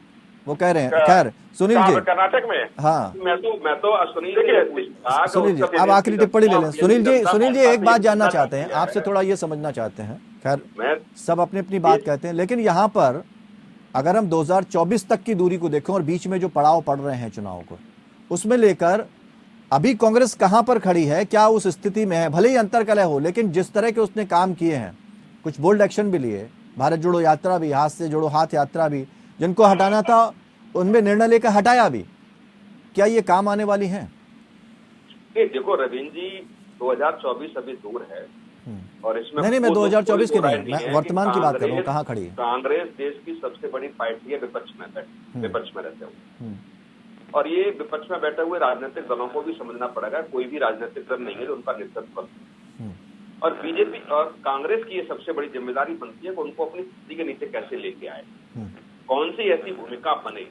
वो कह रहे हैं। खैर सुनील जी, कर्नाटक में हाँ मैं तो सुनील सुनील जी अब आखिरी टिप्पणी ले लें। सुनील जी एक बात जानना चाहते हैं आपसे, थोड़ा ये समझना चाहते हैं। खैर सब अपनी अपनी बात कहते हैं, लेकिन यहाँ पर अगर हम 2024 तक की दूरी को देखें और बीच में जो पड़ाव पड़ रहे हैं चुनाव को, उसमें लेकर अभी कांग्रेस कहां पर खड़ी है, क्या उस स्थिति में है? भले ही अंतर्कलह हो, लेकिन जिस तरह के उसने काम किए हैं, कुछ बोल्ड एक्शन भी लिए, भारत जोड़ो यात्रा भी, हाथ से जोड़ो हाथ यात्रा भी, जिनको हटाना था उनमें निर्णय लेकर हटाया भी, क्या ये काम आने वाली हैं? देखो रविंद्र जी, 2024 अभी दूर है और इसमें नहीं, मैं 2024 की नहीं, मैं है वर्तमान की बात कर रहा हूँ। कहाँ खड़ी है कांग्रेस? देश की सबसे बड़ी पार्टी है, विपक्ष में रहते हुए, और ये विपक्ष में बैठे हुए राजनीतिक दलों को भी समझना पड़ेगा, कोई भी राजनीतिक दल नहीं है जो उनका नेतृत्व। और बीजेपी और कांग्रेस की ये सबसे बड़ी जिम्मेदारी बनती है कि उनको अपनी स्थिति के नीचे कैसे लेके आए, कौन सी ऐसी भूमिका बने।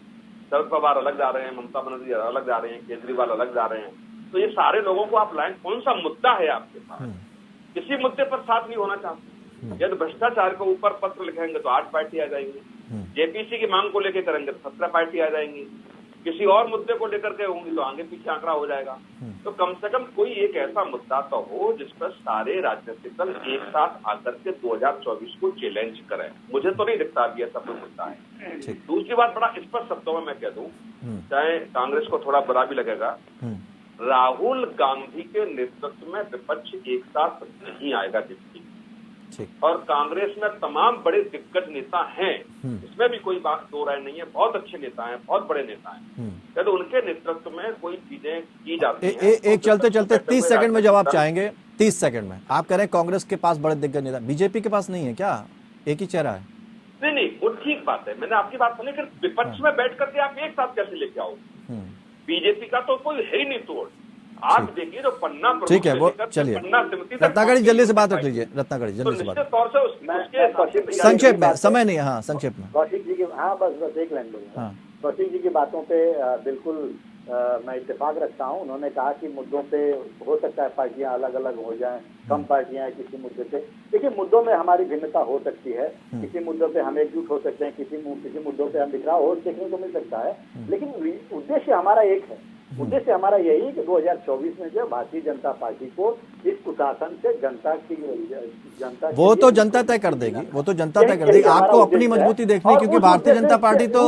शरद पवार अलग जा रहे हैं, ममता बनर्जी अलग जा रहे हैं, केजरीवाल अलग जा रहे हैं, तो ये सारे लोगों को आप लाएं, कौन सा मुद्दा है आपके पास? किसी मुद्दे पर साथ नहीं होना चाहते। यदि भ्रष्टाचार के ऊपर पत्र लिखेंगे तो 8 पार्टी आ जाएंगी, जेपीसी की मांग को लेकर करेंगे तो 17 पार्टी आ जाएंगी, किसी और मुद्दे को लेकर के होंगी तो आगे पीछे आंकड़ा हो जाएगा। तो कम से कम कोई एक ऐसा मुद्दा तो हो जिस पर सारे राजनीतिक दल एक साथ आकर के 2024 को चैलेंज करें। मुझे तो नहीं दिखता अभी ऐसा कोई मुद्दा है। दूसरी बात, बड़ा स्पष्ट शब्दों में मैं कह दूं, चाहे कांग्रेस को थोड़ा बुरा भी लगेगा, राहुल गांधी के नेतृत्व में विपक्ष एक साथ नहीं आएगा जिसकी, और कांग्रेस में तमाम बड़े दिग्गज नेता हैं, इसमें भी कोई बात दो राय नहीं है, बहुत अच्छे नेता हैं, बहुत बड़े नेता हैं, यदि उनके नेतृत्व में कोई चीजें की जाती हैं। एक चलते चलते 30 सेकंड में जवाब चाहेंगे, 30 सेकंड में। आप कह रहे हैं कांग्रेस के पास बड़े दिग्गज नेता, बीजेपी के पास नहीं है क्या? एक ही चेहरा है। नहीं, वो ठीक बात है, मैंने आपकी बात सुनी, लेकिन विपक्ष में बैठ करके आप एक साथ कैसे लेके आओगे? बीजेपी का तो कोई है ही नहीं तोड़। आप देखिए जो पन्ना, ठीक है, वो चलिए रत्नाकर जी जल्दी से बात रख लीजिए, रत्नाकर जी जल्दी से बात, तौर से संक्षेप में, समय नहीं है। हाँ संक्षेप में कौशिक जी की, हाँ बस एक लाइन बोलूंगा। हाँ कौशिक जी की बातों पे बिल्कुल मैं इत्तेफाक रखता हूं। उन्होंने कहा कि मुद्दों पे हो सकता है पार्टियां अलग अलग हो जाएं, कम पार्टियां हैं किसी मुद्दे पे। देखिए, मुद्दों में हमारी भिन्नता हो सकती है, किसी मुद्दों पे हम एकजुट हो सकते हैं, किसी मुद्दों पे हम बिखराव हो देखने को मिल सकता है, लेकिन उद्देश्य हमारा एक है। उद्देश्य हमारा यही कि 2024 में जो भारतीय जनता पार्टी को इस कुशासन से जनता वो तो जनता तय कर देगी, वो तो जनता तय कर देगी। आपको अपनी मजबूती देखनी है, क्योंकि भारतीय जनता पार्टी तो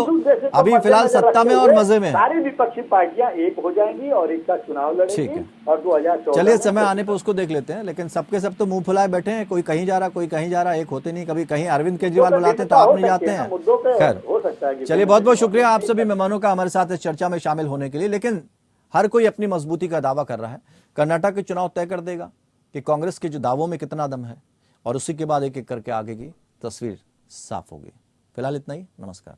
अभी फिलहाल सत्ता में और मजे में है। सारी विपक्षी पार्टियां एक हो जाएंगी और एक साथ चुनाव लड़ेंगी और 2014 चलिए समय आने पर उसको देख लेते हैं। लेकिन सबके सब तो मुंह फुलाए बैठे हैं, कोई कहीं जा रहा, कोई कहीं जा रहा, एक होते नहीं। कभी कहीं अरविंद केजरीवाल बुलाते हैं तो आप नहीं जाते हैं। खैर, हो सकता है। चलिए, बहुत बहुत शुक्रिया आप सभी मेहमानों का हमारे साथ इस चर्चा में शामिल होने के लिए। लेकिन हर कोई अपनी मजबूती का दावा कर रहा है। कर्नाटक के चुनाव तय कर देगा कि कांग्रेस के जो दावों में कितना दम है, और उसी के बाद एक एक करके आगे की तस्वीर साफ होगी। फिलहाल इतना ही, नमस्कार।